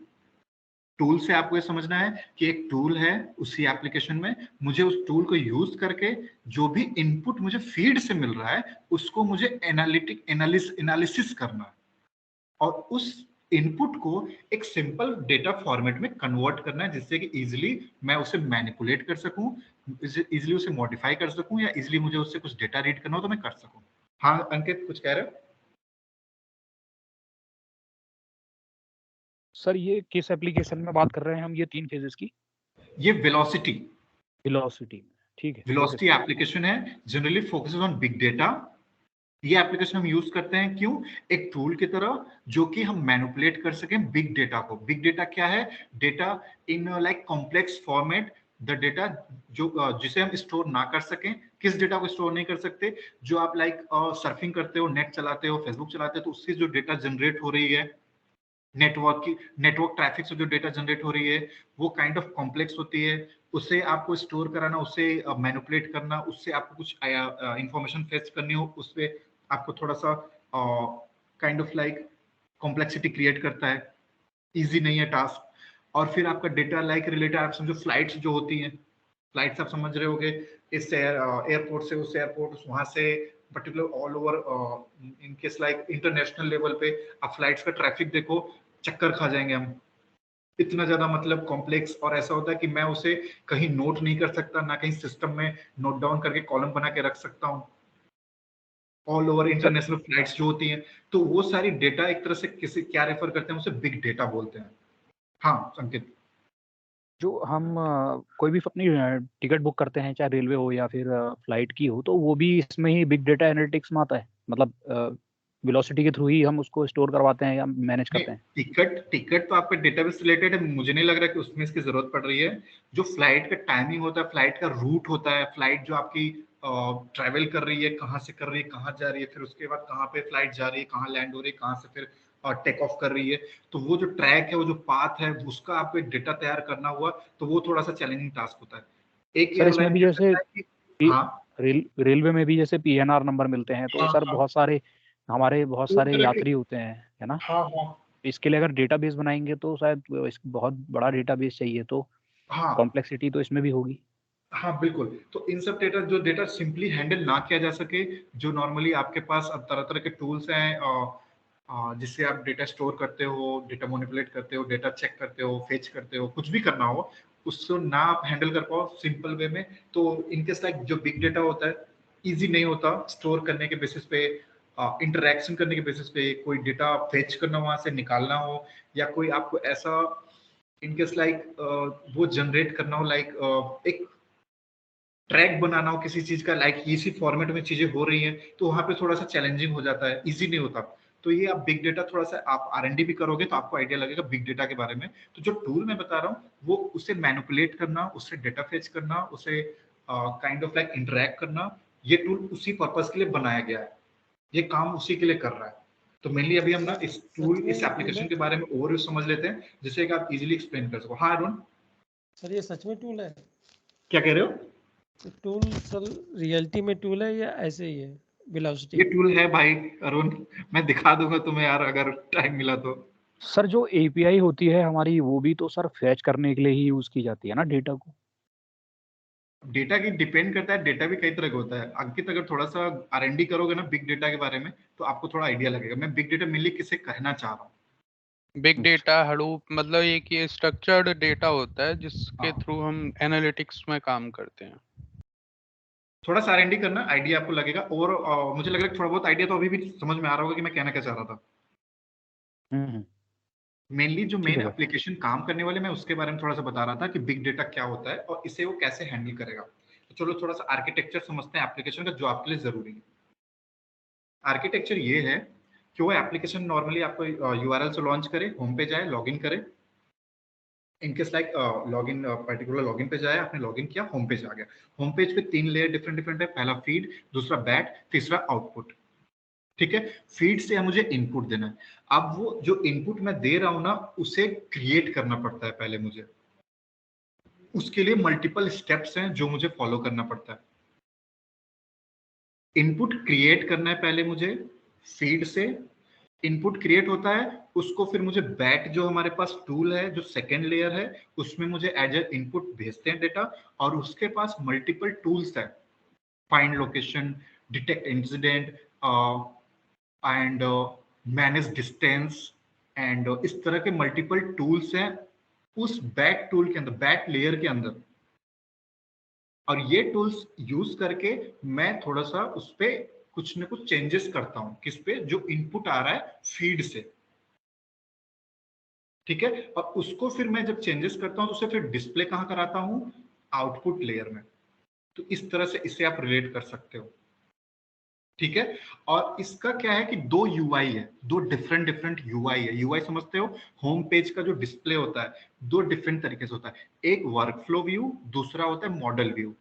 Tool से आपको ये समझना है कि एक टूल है उसी एप्लीकेशन में, मुझे उस टूल को यूज करके जो भी इनपुट मुझे फीड से मिल रहा है उसको मुझे एनालिसिस करना है और उस इनपुट को एक सिंपल डेटा फॉर्मेट में कन्वर्ट करना है, जिससे कि इजीली मैं उसे मैनिपुलेट कर सकूं, इजीली उसे मॉडिफाई कर सकूं, या इजीली मुझे उससे कुछ डेटा रीड करना हो तो मैं कर सकूं। हाँ अंकित, कुछ कह रहे हो? सर ये किस एप्लीकेशन में बात कर रहे हैं हम, ये 3 फेजेस की? ये वेलोसिटी। वेलोसिटी, ठीक है। वेलोसिटी एप्लीकेशन है, generally focuses on big data. ये एप्लीकेशन हम यूज करते हैं क्यों? एक टूल की तरह, जो कि हम मैनिपुलेट कर सकें बिग डेटा को। बिग डेटा क्या है? Data in like complex format, the data जो जिसे हम स्टोर ना कर सकें। किस डेटा को स्टोर नहीं कर सकते? जो आप लाइक सर्फिंग करते हो, नेट चलाते हो, फेसबुक चलाते हो, तो उससे जो डेटा जनरेट हो रही है, नेटवर्क ट्रैफिक से जो डेटा जनरेट हो रही है, वो काइंड ऑफ कॉम्प्लेक्स होती है। उसे आपको स्टोर कराना, उसे मैनिपुलेट करना, उससे आपको कुछ इंफॉर्मेशन फेच करनी हो, उससे आपको थोड़ा सा kind of like complexity create करता है, इजी नहीं है टास्क। और फिर आपका डेटा लाइक रिलेटेड, आप समझो फ्लाइट्स जो होती हैं, फ्लाइट्स आप समझ रहे होगे, इस एयरपोर्ट से उस एयरपोर्ट, वहां से particular all over in case like international level पे आप फ्लाइट्स का ट्रैफिक देखो, चक्कर खा जाएंगे हम। इतना ज्यादा मतलब कॉम्प्लेक्स, और ऐसा होता है कि मैं उसे कहीं नोट नहीं कर सकता, ना कहीं सिस्टम में नोट डाउन करके कॉलम बना के रख सकता हूँ। ऑल ओवर इंटरनेशनल फ्लाइट्स जो होती हैं, तो वो सारी डेटा एक तरह से किसी क्या रेफर करते हैं, उसे बिग डेटा बोलते हैं। हाँ संकेत। जो हम कोई भी अपनी टिकट बुक करते हैं, चाहे रेलवे हो या फिर फ्लाइट की हो, तो वो भी इसमें ही बिग डेटा एनालिटिक्स में आता है, मतलब वेलोसिटी के थ्रू ही हम उसको स्टोर करवाते हैं या मैनेज करते हैं। टिकट तो आपका डेटाबेस रिलेटेड है, मुझे नहीं लग रहा कि उसमें इसकी जरूरत पड़ रही है। जो फ्लाइट का टाइमिंग होता है, फ्लाइट का रूट होता है, फ्लाइट जो आपकी ट्रैवल कर रही है, कहाँ से कर रही है, कहाँ जा रही है, फिर उसके बाद कहाँ पे फ्लाइट जा रही है, कहाँ लैंड हो रही है, कहाँ से फिर टेक ऑफ कर रही है, तो वो जो ट्रैक है, वो जो पाथ है, उसका आपको एक डेटा तैयार करना हुआ, तो वो थोड़ा सा चैलेंजिंग टास्क होता है। एक सर इसमें भी जैसे हाँ रेलवे में भी जैसे PNR नंबर मिलते हैं, तो हाँ, सर हाँ, बहुत सारे हमारे बहुत सारे यात्री होते हैं, है ना? हाँ हाँ इसके लिए अगर डेटाबेस बनाएंगे तो शायद बहुत बड़ा डेटाबेस चाहिए, तो हाँ कॉम्प्लेक्सिटी तो इसमें भी होगी। हाँ बिल्कुल। तो इन सब डेटा, जो डेटा सिंपली हैंडल ना किया जा सके, जो नॉर्मली आपके पास अब तरह तरह के टूल्स हैं जिससे आप डेटा स्टोर करते हो, डेटा मैनिपुलेट करते हो, डेटा चेक करते हो, फेच करते हो, कुछ भी करना हो, उसको ना आप हैंडल कर पाओ सिंपल वे में, तो इनकेस लाइक जो बिग डेटा होता है, इजी नहीं होता स्टोर करने के बेसिस पे, इंटरेक्शन करने के बेसिस पे, कोई डेटा फेच करना, वहां से निकालना हो, या कोई आपको ऐसा इनकेस लाइक वो जनरेट करना हो, लाइक एक ट्रैक बनाना हो किसी चीज का, लाइक इसी फॉर्मेट में चीजें हो रही हैं, तो वहां पे थोड़ा सा चैलेंजिंग हो जाता है, इजी नहीं होता। तो ये आप बिग डेटा थोड़ा सा आप R&D भी करोगे तो आपको आइडिया लगेगा बिग डेटा के बारे में। तो जो टूल मैं बता रहा हूँ, वो उसे मैनिपुलेट करना, उससे डेटा फेच करना, उसे काइंड ऑफ लाइक इंटरेक्ट करना, ये टूल उसी पर्पज के लिए बनाया गया है, ये काम उसी के लिए कर रहा है। तो मेनली अभी हम ना इस टूल, इस एप्लीकेशन के बारे में ओवरव्यू समझ लेते हैं, जिससे कि आप इजीली एक्सप्लेन कर सको। हाँ अरुण, सर ये सच में टूल है? क्या कह रहे हो? तो टूल सर रियलिटी में टूल है या ऐसे ही है? वेलोसिटी ये टूल है भाई अरुण, मैं दिखा दूंगा तुम्हें यार, अगर टाइम मिला तो। सर जो API होती है हमारी, वो भी तो सर फैच करने के लिए ही यूज की जाती है ना डेटा को? डेटा की डिपेंड करता है, डेटा भी कई तरह का होता है। अंकित अगर थोड़ा सा R&D करोगे ना बिग डेटा के बारे में, तो आपको थोड़ा आइडिया लगेगा मैं बिग डेटा मिली किसे कहना चाह रहा हूँ। बिग डेटा, हडूप, मतलब एक ये स्ट्रक्चर्ड डेटा होता है जिसके थ्रू हम एनालिटिक्स में काम करते हैं। थोड़ा सा R&D करना, आइडिया आपको लगेगा। और मुझे लग रहा है थोड़ा बहुत आइडिया तो अभी भी समझ में आ रहा होगा कि मैं कहना क्या चाह रहा था। मेनली जो मेन एप्लीकेशन काम करने वाले, मैं उसके बारे में थोड़ा सा बता रहा था कि बिग डेटा क्या होता है और इसे वो कैसे हैंडल करेगा। तो चलो थोड़ा सा आर्किटेक्चर समझते हैं एप्लीकेशन का जो आपके लिए जरूरी है। आर्किटेक्चर ये है कि वो एप्लीकेशन नॉर्मली आपको यूआरएल से लॉन्च करे, होम पे जाए, लॉगिन करे, in case like login particular login पे जाए, आपने लॉगिन किया, होम पेज आ गया। होम पेज पे 3 लेयर डिफरेंट डिफरेंट है, पहला फीड, दूसरा बैट, तीसरा आउटपुट। ठीक है, फीड से मुझे इनपुट देना है। अब वो जो इनपुट मैं दे रहा हूं ना, उसे क्रिएट करना पड़ता है पहले मुझे। उसके लिए मल्टीपल स्टेप्स हैं जो मुझे फॉलो करना पड़ता है। इनपुट क्रिएट करना है पहले मुझे, फीड से इनपुट क्रिएट होता है, उसको फिर मुझे बैट जो हमारे पास टूल है, जो सेकेंड लेयर है, उसमें मुझे एज ए इनपुट भेजते हैं डेटा, और उसके पास मल्टीपल टूल्स है, find location, detect incident and manage distance and इस तरह के मल्टीपल टूल्स हैं उस बैट टूल के अंदर, बैट लेयर के अंदर। और ये टूल्स यूज करके मैं थोड़ा सा उस पे कुछ न कुछ चेंजेस करता हूं, किस पे, जो इनपुट आ रहा है फीड से। ठीक है, और उसको फिर मैं जब चेंजेस करता हूं तो उसे फिर डिस्प्ले कहां कराता हूं, आउटपुट लेयर में। तो इस तरह से इसे आप रिलेट कर सकते हो। ठीक है, और इसका क्या है कि 2 यूआई है, 2 डिफरेंट डिफरेंट यूआई है। यूआई समझते हो, होम पेज का जो डिस्प्ले होता है 2 डिफरेंट तरीके से होता है, एक वर्कफ्लो व्यू, दूसरा होता है मॉडल व्यू।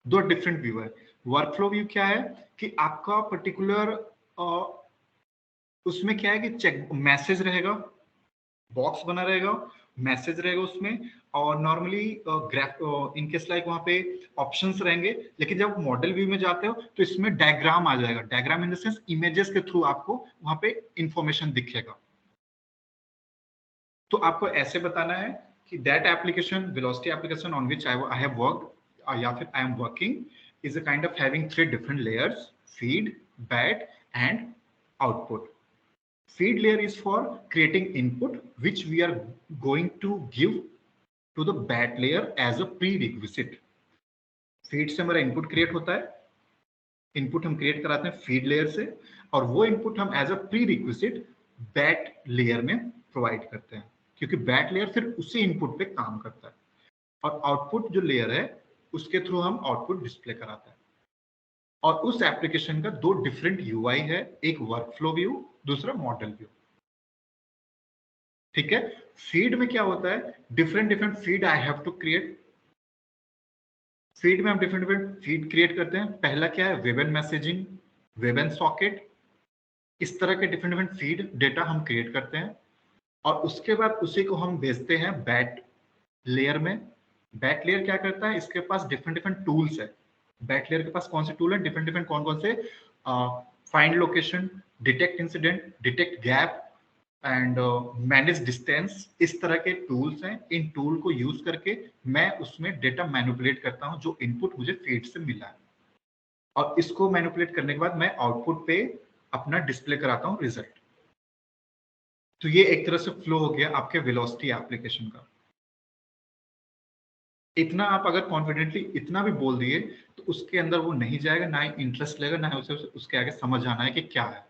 2 डिफरेंट व्यू है। वर्कफ्लो व्यू क्या है कि आपका पर्टिकुलर उसमें क्या है कि चेक मैसेज रहेगा, बॉक्स बना रहेगा, मैसेज रहेगा उसमें, और नॉर्मली ग्राफ इनकेस लाइक वहां पे ऑप्शंस रहेंगे। लेकिन जब मॉडल व्यू में जाते हो तो इसमें डायग्राम आ जाएगा, diagram in the sense images के थ्रू आपको वहां पे इंफॉर्मेशन दिखेगा। तो आपको ऐसे बताना है कि that application, velocity application on which I have worked या फिर I am working is a kind of having 3 different layers: feed, bat and output. Feed layer is for creating input which we are going to give to the bat layer as a prerequisite. feed से हमारा input create होता है, input हम create कराते हैं feed layer से, और वो input हम as a prerequisite bat layer में provide करते हैं, क्योंकि bat layer फिर उसी input पे काम करता है। और output जो layer है उसके थ्रू हम आउटपुट डिस्प्ले कराते हैं। और उस एप्लीकेशन का 2 डिफरेंट यूआई है, एक वर्कफ्लो व्यू, दूसरा मॉडल व्यू। ठीक है, फीड में क्या होता है, different different feed I have to create. Feed में हम डिफरेंट डिफरेंट फीड क्रिएट करते हैं। पहला क्या है, web and messaging, web and socket, इस तरह के डिफरेंट डिफरेंट फीड डेटा हम क्रिएट करते हैं, और उसके बाद उसी को हम भेजते हैं बैट लेयर में। बैट लेयर क्या करता है, इसके पास डिफरेंट डिफरेंट टूल्स है। बैट लेयर के पास कौन से टूल है, डिफरेंट डिफरेंट कौन कौन से, find location, detect incident, detect gap and manage distance, इस तरह के टूल्स हैं। इन टूल को यूज करके मैं उसमें डेटा मैनिपुलेट करता हूं जो इनपुट मुझे फीड से मिला है, और इसको मैनिपुलेट करने के बाद मैं आउटपुट पे अपना डिस्प्ले कराता हूं रिजल्ट। तो ये एक तरह से फ्लो हो गया आपके वेलोसिटी एप्लीकेशन का। इतना आप अगर कॉन्फिडेंटली इतना भी बोल दिए तो उसके अंदर वो नहीं जाएगा, ना ही इंटरेस्ट लेगा, ना ही उसे उसके आगे समझ आना है कि क्या है।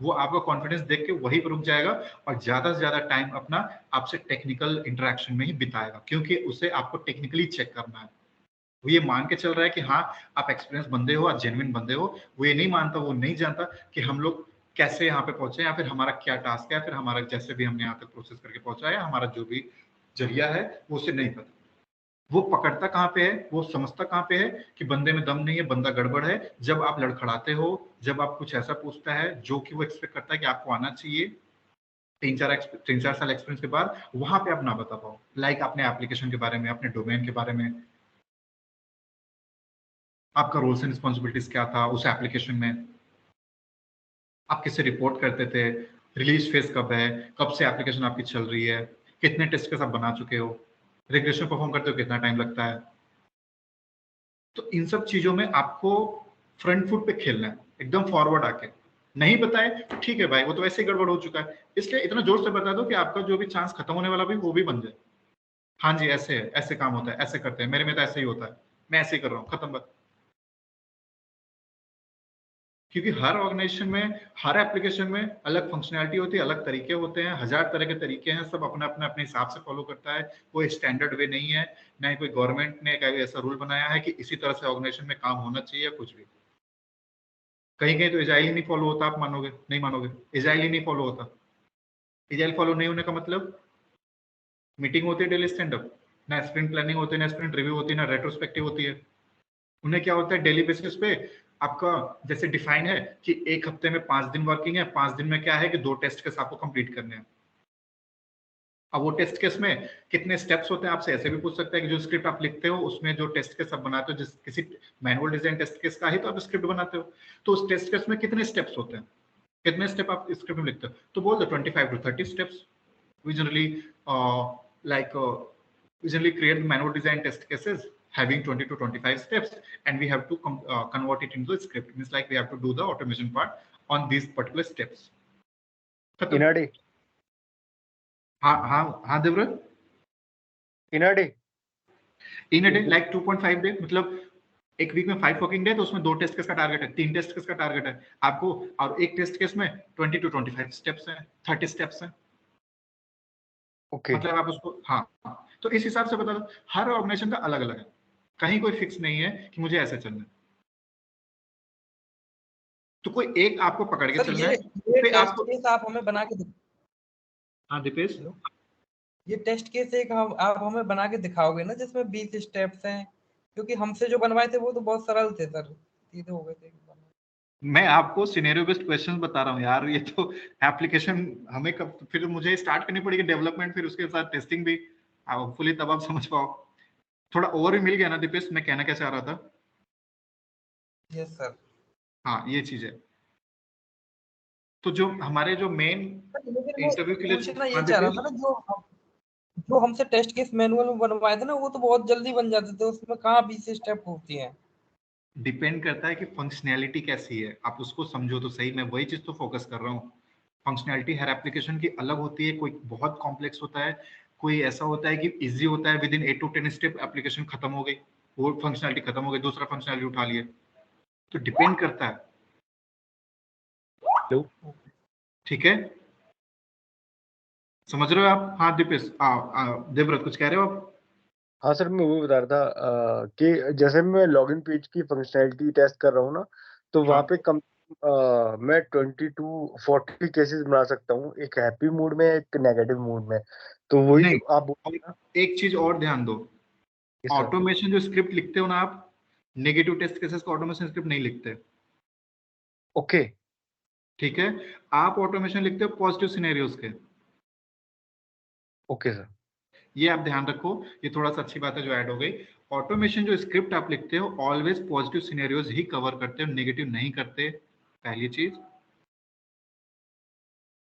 वो आपका कॉन्फिडेंस देख के वहीं पर रुक जाएगा, और ज्यादा से ज्यादा टाइम अपना आपसे टेक्निकल इंटरेक्शन में ही बिताएगा, क्योंकि उसे आपको टेक्निकली चेक करना है। वो ये मान के चल रहा है कि हाँ आप एक्सपीरियंस बंदे हो, आप जेन्युइन बंदे हो। वो ये नहीं मानता, वो नहीं जानता कि हम लोग कैसे यहाँ पे पहुंचे, या फिर हमारा क्या टास्क है, फिर हमारा जैसे भी हमने यहाँ तक प्रोसेस करके पहुंचा है, हमारा जो भी जरिया है वो उसे नहीं पता। वो पकड़ता कहाँ पे है, वो समझता कहाँ पे है कि बंदे में दम नहीं है, बंदा गड़बड़ है, जब आप लड़खड़ाते हो, जब आप कुछ ऐसा पूछता है जो कि वो एक्सपेक्ट करता है कि आपको आना चाहिए 3-4 साल एक्सपीरियंस के बाद, वहां पे आप ना बता पाओ। लाइक अपने एप्लीकेशन के बारे में, अपने डोमेन के बारे में, आपका रोल्स एंड रिस्पॉन्सिबिलिटीज क्या था उस एप्लीकेशन में, आप किससे रिपोर्ट करते थे, रिलीज फेज कब है, कब से एप्लीकेशन आपकी चल रही है, कितने टेस्ट केस आप बना चुके हो, रिग्रेशन परफॉर्म करते हो कितना टाइम लगता है। तो इन सब चीजों में आपको फ्रंट फुट पे खेलना है, एकदम फॉरवर्ड आके। नहीं बताए तो ठीक है भाई, वो तो वैसे ही गड़बड़ हो चुका है, इसलिए इतना जोर से बता दो कि आपका जो भी चांस खत्म होने वाला भी वो भी बन जाए। हाँ जी ऐसे है, ऐसे काम होता है, ऐसे करते हैं, मेरे में तो ऐसे ही होता है, मैं ऐसे ही कर रहा हूँ, खत्म बात। क्योंकि हर ऑर्गेनाइजेशन में, हर एप्लीकेशन में अलग फंक्शनैलिटी होती है, अलग तरीके होते हैं, 1000 तरह के तरीके हैं, सब अपना अपना अपने हिसाब से फॉलो करता है, कोई स्टैंडर्ड वे नहीं है, ना ही कोई गवर्नमेंट ने कोई ऐसा रूल बनाया है कि इसी तरह से ऑर्गेनाइजेशन में काम होना चाहिए, कुछ भी। कहीं कहीं तो एजाइल ही नहीं फॉलो होता, आप मानोगे नहीं मानोगे, एजाइल ही नहीं फॉलो होता। एजाइल फॉलो नहीं होने का मतलब, मीटिंग होती है डेली स्टैंड अप, ना स्प्रिंट प्लानिंग होती है, ना स्प्रिंट रिव्यू होती है, ना रेट्रोस्पेक्टिव होती है। उन्हें क्या होता है, डेली बेसिस पे आपका जैसे डिफाइन है कि एक हफ्ते में 5 दिन वर्किंग है, 5 दिन में क्या है कि 2 टेस्ट केस आपको कंप्लीट करने हैं। अब वो टेस्ट केस में कितने स्टेप्स होते हैं, आपसे ऐसे भी पूछ सकते हैं कि जो स्क्रिप्ट आप लिखते हो उसमें जो टेस्ट केस आप बनाते हो, जिस किसी मैनुअल डिजाइन टेस्ट केस का ही तो आप स्क्रिप्ट बनाते हो, तो उस टेस्ट केस में कितने स्टेप्स होते हैं, कितने स्टेप आप स्क्रिप्ट में लिखते हो, तो बोल दो 25 to 30 steps. We generally create the manual design test cases having 20 to 25 steps, and we have to convert it into the script. Means like we have to do the automation part on these particular steps. In a day? हाँ Devvrat, in a day like 2.5 day, मतलब एक week में 5 working day, तो उसमें 2 test case का target है, 3 test case का target है आपको, और एक टेस्ट केस में 20 to 25 स्टेप्स हैं, 30 स्टेप्स हैं। मतलब आप उसको, हाँ, तो इस हिसाब से बता दो, हर ऑर्गेनाइजेशन का अलग अलग है, कहीं कोई फिक्स नहीं है कि मुझे ऐसे चलना है, तो कोई एक आपको पकड़ के चलना है। ये टेस्ट केस आप हमें बना के हाँ दीपेश, ये टेस्ट केस एक आप हमें बना के दिखाओगे ना जिसमें 20 स्टेप्स हैं, क्योंकि हमसे जो बनवाए थे वो तो बहुत सरल थे सर, सीधे हो गए थे। मैं आपको सिनेरियो बेस्ड क्वेश्चंस बता रहा हूँ यार, ये तो एप्लीकेशन हमें कब फिर मुझे स्टार्ट करनी पड़ेगी डेवलपमेंट, फिर उसके साथ टेस्टिंग भी, होपफुली तब आप समझ पाओ। थोड़ा ओवरव्यू मिल गया ना दीपेश, मैं कहना क्या चाह रहा था? Yes sir. हाँ, ये चीज है। तो जो हमारे जो मेन इंटरव्यू के लिए ये चाह रहा था ना, जो हमसे टेस्ट केस मैनुअल में बनवाए थे ना, वो तो बहुत जल्दी बन जाते थे, उसमें कहाँ 20 स्टेप होती हैं। डिपेंड करता है कि फंक्शनैलिटी कैसी है, आप उसको समझो तो सही। मैं वही चीज तो फोकस कर रहा हूँ। फंक्शनैलिटी हर एप्लीकेशन की अलग होती है, कोई बहुत कॉम्प्लेक्स होता है, कोई ऐसा होता है कि इजी होता है, with in 8 to 10 step application खत्म हो गई, वो फंक्शनैलिटी खत्म हो गई, दूसरा फंक्शनैलिटी उठा लिए, तो डिपेंड करता है। ठीक है, समझ रहे हो आप? हाँ दीपेश, देवव्रत कुछ कह रहे हो आप? हाँ सर, मैं वो बता रहा था कि जैसे मैं लॉगिन पेज की फंक्शनैलिटी टेस्ट कर रहा हूँ ना, तो वहाँ पे मैं 20 to 40 केसेस बना सकता हूँ, एक हैप्पी मूड में, एक नेगेटिव मूड में। तो वही आप बोल, एक चीज और ध्यान दो, ऑटोमेशन जो स्क्रिप्ट लिखते हो ना आप, नेगेटिव टेस्ट केसेस का ऑटोमेशन स्क्रिप्ट नहीं लिखते। ओके, ठीक है, आप ऑटोमेशन लिखते हो पॉजिटिव सिनेरियोज के। ओके सर, ये आप ध्यान रखो, ये थोड़ा सा अच्छी बात है जो ऐड हो गई। ऑटोमेशन जो स्क्रिप्ट आप लिखते हो ऑलवेज पॉजिटिव सिनेरियोज ही कवर करते हो, नेगेटिव नहीं करते, पहली चीज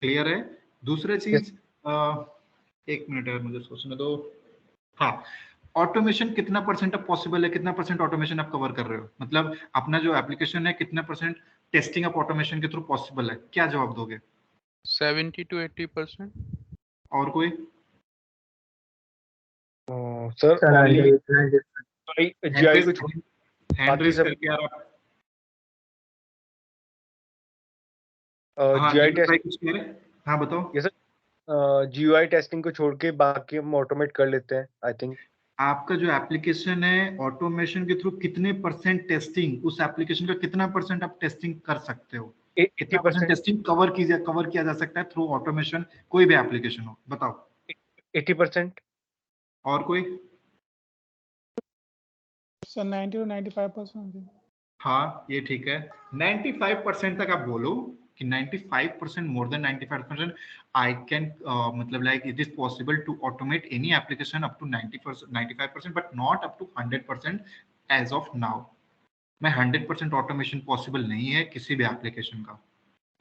क्लियर है। दूसरी चीज, एक मिनट है मुझे सोचने दो। हाँ, ऑटोमेशन कितना परसेंट अब पॉसिबल है, कितना परसेंट ऑटोमेशन आप कवर कर रहे हो, मतलब अपना जो एप्लीकेशन है कितना परसेंट टेस्टिंग आप ऑटोमेशन के थ्रू पॉसिबल है, क्या जवाब दोगे? 70 to 80%। और कोई? सर जीआई को छोड़, हैंड रेज करके यार आप। जीआई टेस्ट कुछ कह रहे? हाँ बताओ। ये सर जीयूआई टेस्टिंग को छोड़ के बाकी हम ऑटोमेट कर लेते हैं, आई थिंक। आपका जो एप्लीकेशन है ऑटोमेशन के थ्रू कितने परसेंट टेस्टिंग, उस एप्लीकेशन का कितना परसेंट आप टेस्टिंग कर सकते हो, कितना परसेंट टेस्टिंग कवर किया जा सकता है थ्रू ऑटोमेशन, कोई भी एप्लीकेशन हो, बताओ। 80%। और कोई? Sir 90 to 95%। हाँ ये ठीक है, 95% तक आप बोलो कि 95%, मोर देन 95%, आई कैन मतलब like it is possible to automate any application up to 90%, 95%, but not up to 100% as of now. मैं 100% ऑटोमेशन पॉसिबल नहीं है किसी भी एप्लीकेशन का।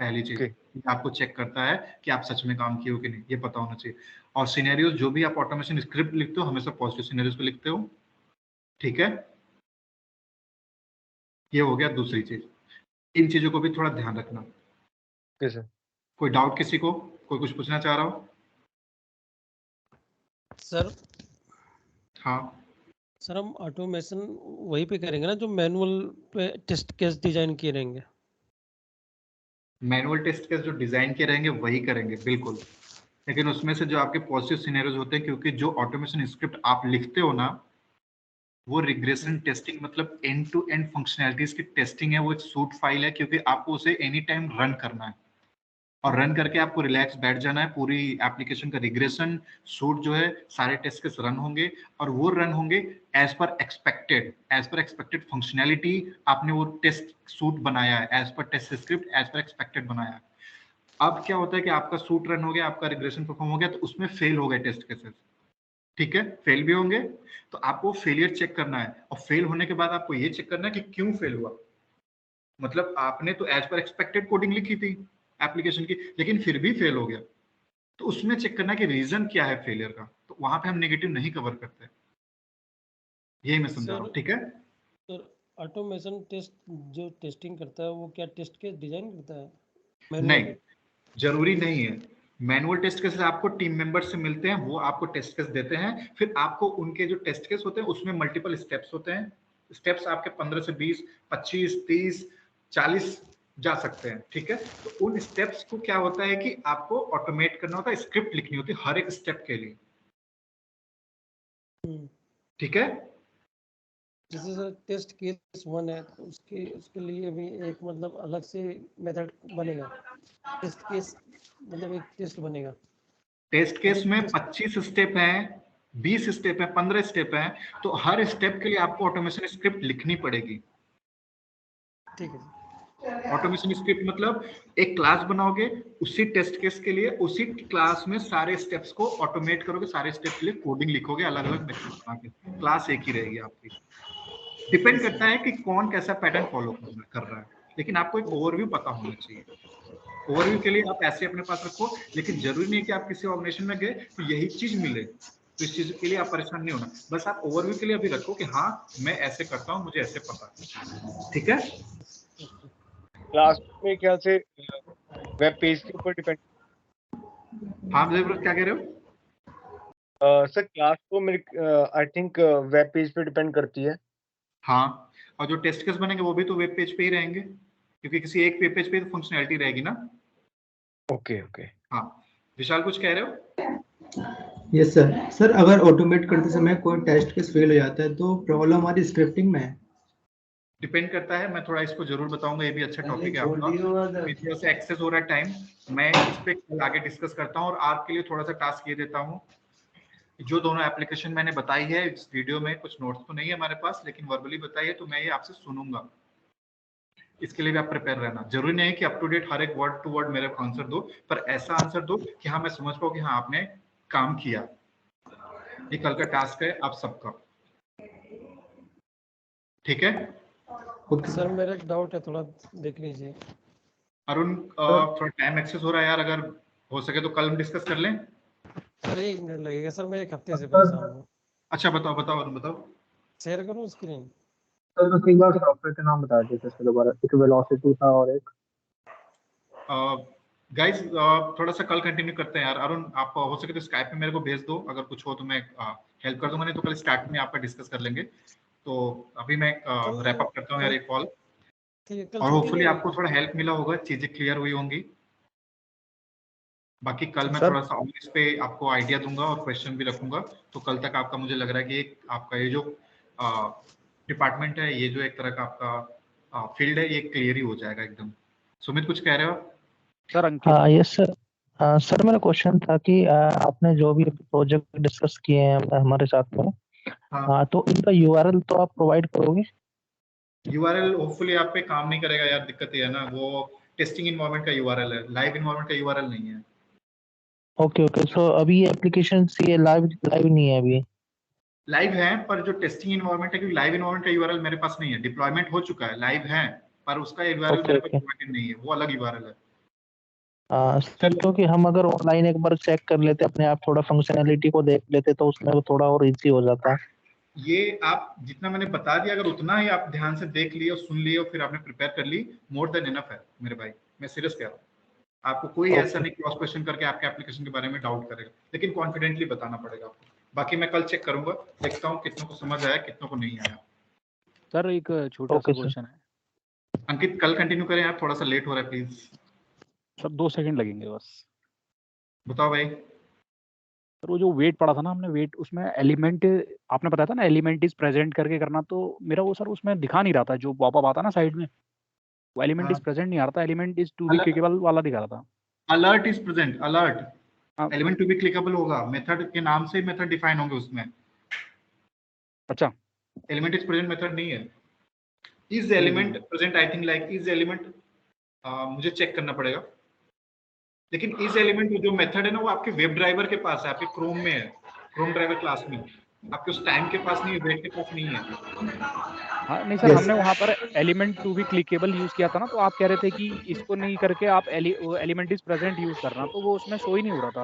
पहली चीज आपको चेक करता है कि आप सच में काम किए हो कि नहीं, ये पता होना चाहिए। और सिनेरियोज जो भी आप ऑटोमेशन स्क्रिप्ट लिखते हो हमेशा पॉजिटिव सिनेरियोज पे लिखते हो, ठीक है। ये हो गया दूसरी चीज, इन चीजों को भी थोड़ा ध्यान रखना। सर कोई डाउट किसी को, कोई कुछ पूछना चाह रहा हो? सर हाँ सर, हम ऑटोमेशन वहीं पे करेंगे ना जो मैनुअल पे टेस्ट केस डिजाइन किए रहेंगे? मैनुअल टेस्ट केस जो डिजाइन के रहेंगे वही करेंगे बिल्कुल, लेकिन उसमें से जो आपके पॉजिटिव सिनेरियोज होते हैं, क्योंकि जो ऑटोमेशन स्क्रिप्ट आप लिखते हो ना, वो रिग्रेशन टेस्टिंग मतलब एंड टू एंड फंक्शनैलिटीज की टेस्टिंग है, वो एक सूट फाइल है, क्योंकि आपको उसे एनी टाइम रन करना है और रन करके आपको रिलैक्स बैठ जाना है। पूरी एप्लीकेशन का रिग्रेशन सूट जो है, सारे टेस्ट केस रन होंगे और वो रन होंगे एज पर एक्सपेक्टेड फंक्शनैलिटी। आपने वो टेस्ट सूट बनाया है as per test script, as per expected बनाया है। अब क्या होता है कि आपका सूट रन हो गया, आपका रिग्रेशन परफॉर्म हो गया, तो उसमें फेल हो गए टेस्ट केसेस, ठीक है, फेल भी होंगे, तो आपको फेलियर चेक करना है और फेल होने के बाद आपको ये चेक करना है कि क्यों फेल हुआ। मतलब आपने तो एज पर एक्सपेक्टेड कोडिंग लिखी थी एप्लीकेशन की, लेकिन फिर भी फेल हो गया, तो उसमें चेक करना है कि रीजन क्या है फेलियर का। तो वहां पे हम नेगेटिव नहीं कवर करते, यही मैं समझा रहा हूँ, ठीक है। सर ऑटोमेशन टेस्ट जो टेस्टिंग करता है वो क्या टेस्ट केस डिजाइन करता है? नहीं, जरूरी नहीं है। मैनुअल टेस्ट केसेस आपको टीम मेंबर्स से मिलते हैं, वो आपको टेस्ट केस देते हैं, फिर आपको उनके जो टेस्ट केस होते हैं उसमें मल्टीपल स्टेप्स होते हैं। स्टेप्स आपके 15 से 20, 25, 30, 40 जा सकते हैं, ठीक है। तो उन स्टेप्स को क्या होता है कि आपको ऑटोमेट करना होता है, स्क्रिप्ट लिखनी होती है हर एक स्टेप के लिए, ठीक है। जैसे सर टेस्ट केस 1 है तो उसके लिए भी एक मतलब अलग से मेथड बनेगा, टेस्ट केस मतलब एक टेस्ट बनेगा। टेस्ट केस में 25 स्टेप हैं, 20 स्टेप है, 15 स्टेप है, तो हर स्टेप के लिए आपको ऑटोमेशन स्क्रिप्ट लिखनी पड़ेगी, ठीक है। ऑटोमेशन स्क्रिप्ट मतलब एक क्लास बनाओगे, उसी टेस्ट केस के लिए उसी क्लास में सारे स्टेप्स को ऑटोमेट करोगे, सारे स्टेप के लिए कोडिंग लिखोगे अलग अलग मेथड बना के, क्लास एक ही रहेगी आपकी। डिपेंड करता है कि कौन कैसा पैटर्न फॉलो कर रहा है, लेकिन आपको एक ओवरव्यू पता होना चाहिए। ओवरव्यू के लिए आप ऐसे अपने पास रखो, लेकिन जरूरी नहीं कि आप किसी ऑर्गेनाइजेशन में गए तो यही चीज मिले, तो इस चीज के लिए आप परेशान नहीं होना। बस आप ओवरव्यू के लिए अभी रखो कि हाँ मैं ऐसे करता हूँ, मुझे ऐसे पता है, ठीक है। क्लास में ख्याल से वेब पेज के ऊपर डिपेंड। हाँ जरूर, क्या कह रहे हो? सर क्लास तो मेरे आई थिंक वेब पेज पे डिपेंड करती है। हाँ, और जो टेस्ट केस बनेंगे वो भी तो वेब पेज पे ही रहेंगे, क्योंकि किसी एक वेब पेज पे तो फंक्शनैलिटी रहेगी ना। Okay okay. हाँ, विशाल कुछ कह रहे हो? Yes sir. सर अगर ऑटोमेट करते समय कोई टेस्ट केस फेल हो जाता है तो प्रॉब्लम हमारी स्क्रिप्टिंग में है? डिपेंड करता है, मैं थोड़ा इसको जरूर बताऊंगा, ये भी अच्छा टॉपिक है आपका। मेरी तरफ से एक्सेस हो रहा है टाइम, मैं इस पे कल आगे डिस्कस करता हूँ। और आपके लिए थोड़ा सा टास्क ये देता हूँ, जो दोनों एप्लीकेशन मैंने बताई है इस वीडियो में, कुछ नोट्स तो नहीं है हमारे पास, लेकिन वर्बली बताई है, तो मैं ये आपसे सुनूंगा। इसके लिए भी आप प्रिपेयर रहना। जरूरी नहीं है कि अप टू डेट हर एक वर्ड टू वर्ड मेरे आंसर दो, पर ऐसा आंसर दो कि हाँ मैं समझ पाऊँ कि हाँ आपने काम किया। ये कल का टास्क है आप सबका, ठीक है। सर मेरा एक डाउट है, थोड़ा देख लीजिए। अरुण थोड़ा टाइम एक्सेस हो रहा है यार, अगर हो सके तो कल हम डिस्कस कर लें। अरे एक मिनट लगेगा सर, मैं एक हफ्ते से परेशान हूँ। अच्छा बताओ बताओ अरुण बताओ। शेयर करूँ स्क्रीन? सर बस एक बार सॉफ्टवेयर का नाम बता दीजिए फिर दोबारा। एक वेलोसिटी था और एक गाइस थोड़ा सा कल कंटिन्यू करते हैं यार। अरुण आप हो सके तो स्काइप पे मेरे को भेज दो, अगर कुछ हो तो मैं हेल्प कर दूंगा, नहीं तो कल स्टार्ट में आपका डिस्कस कर लेंगे। तो अभी मैं रैप अप करता हूँ यार एक कॉल, और होपफुली आपको थोड़ा हेल्प मिला होगा, चीजें क्लियर हुई होंगी। बाकी कल मैं थोड़ा सा और इस पे आपको आइडिया दूंगा और क्वेश्चन भी रखूंगा, तो कल तक आपका मुझे लग रहा है कि एक आपका ये जो डिपार्टमेंट है, ये जो एक तरह का आपका फील्ड है, ये क्लियर ही हो जाएगा एकदम। सुमित कुछ कह रहे हो? सर अंकित। हाँ यस सर। सर मेरा क्वेश्चन था कि आपने जो भी प्रोजेक्ट डिस्कस किए हैं हमारे साथ में, तो इनका यूआरएल तो आप प्रोवाइड करोगे? यूआरएल होपफुली आप पे काम नहीं करेगा यार, दिक्कत ये है ना, वो टेस्टिंग इन्वायरमेंट का यूआरएल है, लाइव इन्वायरमेंट का यूआरएल नहीं है। ओके ओके, सो अभी ये एप्लीकेशन ये लाइव नहीं है अभी? लाइव है, पर जो टेस्टिंग इन्वायरमेंट है, क्योंकि लाइव इन्वायरमेंट का यूआरएल मेरे पास नहीं है, डिप्लॉयमेंट हो चुका है, लाइव है, पर उसका यूआरएल मेरे पास प्रोवाइडेड नहीं है, वो अलग यूआरएल है। सर क्योंकि हम अगर ऑनलाइन एक बार चेक कर लेते अपने आप, थोड़ा फंक्शनैलिटी को देख लेते तो उसमें थोड़ा और इजी हो जाता। ये आप जितना मैंने बता दिया, अगर उतना ही आप ध्यान से देख लिए और सुन लिए और फिर आपने प्रिपेयर कर ली, मोर देन इनफ है मेरे भाई, मैं सीरियस कह रहा हूँ। आपको कोई ऐसा नहीं क्रॉस क्वेश्चन करके आपके एप्लीकेशन के बारे में डाउट करेगा, लेकिन कॉन्फिडेंटली बताना पड़ेगा आपको। बाकी मैं कल चेक करूंगा, देखता हूँ कितनों को समझ आया, कितनों को नहीं आया। सर एक छोटा सा क्वेश्चन है। अंकित कल कंटिन्यू करें, आप थोड़ा सा लेट हो रहा है प्लीज। सर 2 सेकंड लगेंगे बस। बताओ भाई। सर वो जो वेट पड़ा था ना हमने, वेट उसमें एलिमेंट आपने बताया था ना, एलिमेंट इज प्रेजेंट करके करना, तो मेरा वो सर उसमें दिखा नहीं रहा था, जो पॉपअप आता ना साइड में, वो एलिमेंट इज प्रेजेंट नहीं आ रहा था, element is to be clickable वाला दिखा रहा था। अलर्ट इज प्रेजेंट, अलर्ट हाँ। एलिमेंट टू बी क्लिकेबल होगा, मेथड के नाम से मेथड डिफाइन होंगे उसमें। अच्छा, एलिमेंट इज प्रेजेंट मेथड नहीं है। Is element present, I think like is element, मुझे चेक करना पड़ेगा, लेकिन इज एलिमेंट जो मेथड है ना वो आपके वेब ड्राइवर के पास है, आपके क्रोम में है, क्रोम ड्राइवर क्लास में, आपके उस टाइम के पास नहीं है, वेट के पास नहीं है। हाँ नहीं सर, हमने वहाँ पर element to be clickable use किया था ना, तो आप कह रहे थे कि इसको नहीं करके आप एलिमेंट इज प्रेजेंट यूज करना, तो वो उसमें शो ही नहीं हो रहा था।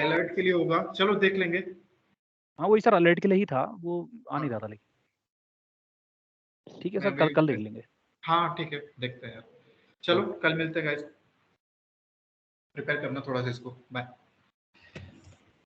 अलर्ट के लिए होगा, चलो देख लेंगे। हाँ वही सर, अलर्ट के लिए ही था, वो आ नहीं रहा था, लेकिन ठीक है सर, कल देख लेंगे। हाँ ठीक है, देखते हैं यार, चलो कल मिलते हैं गाइस, प्रिपेयर करना थोड़ा सा इसको, बाय।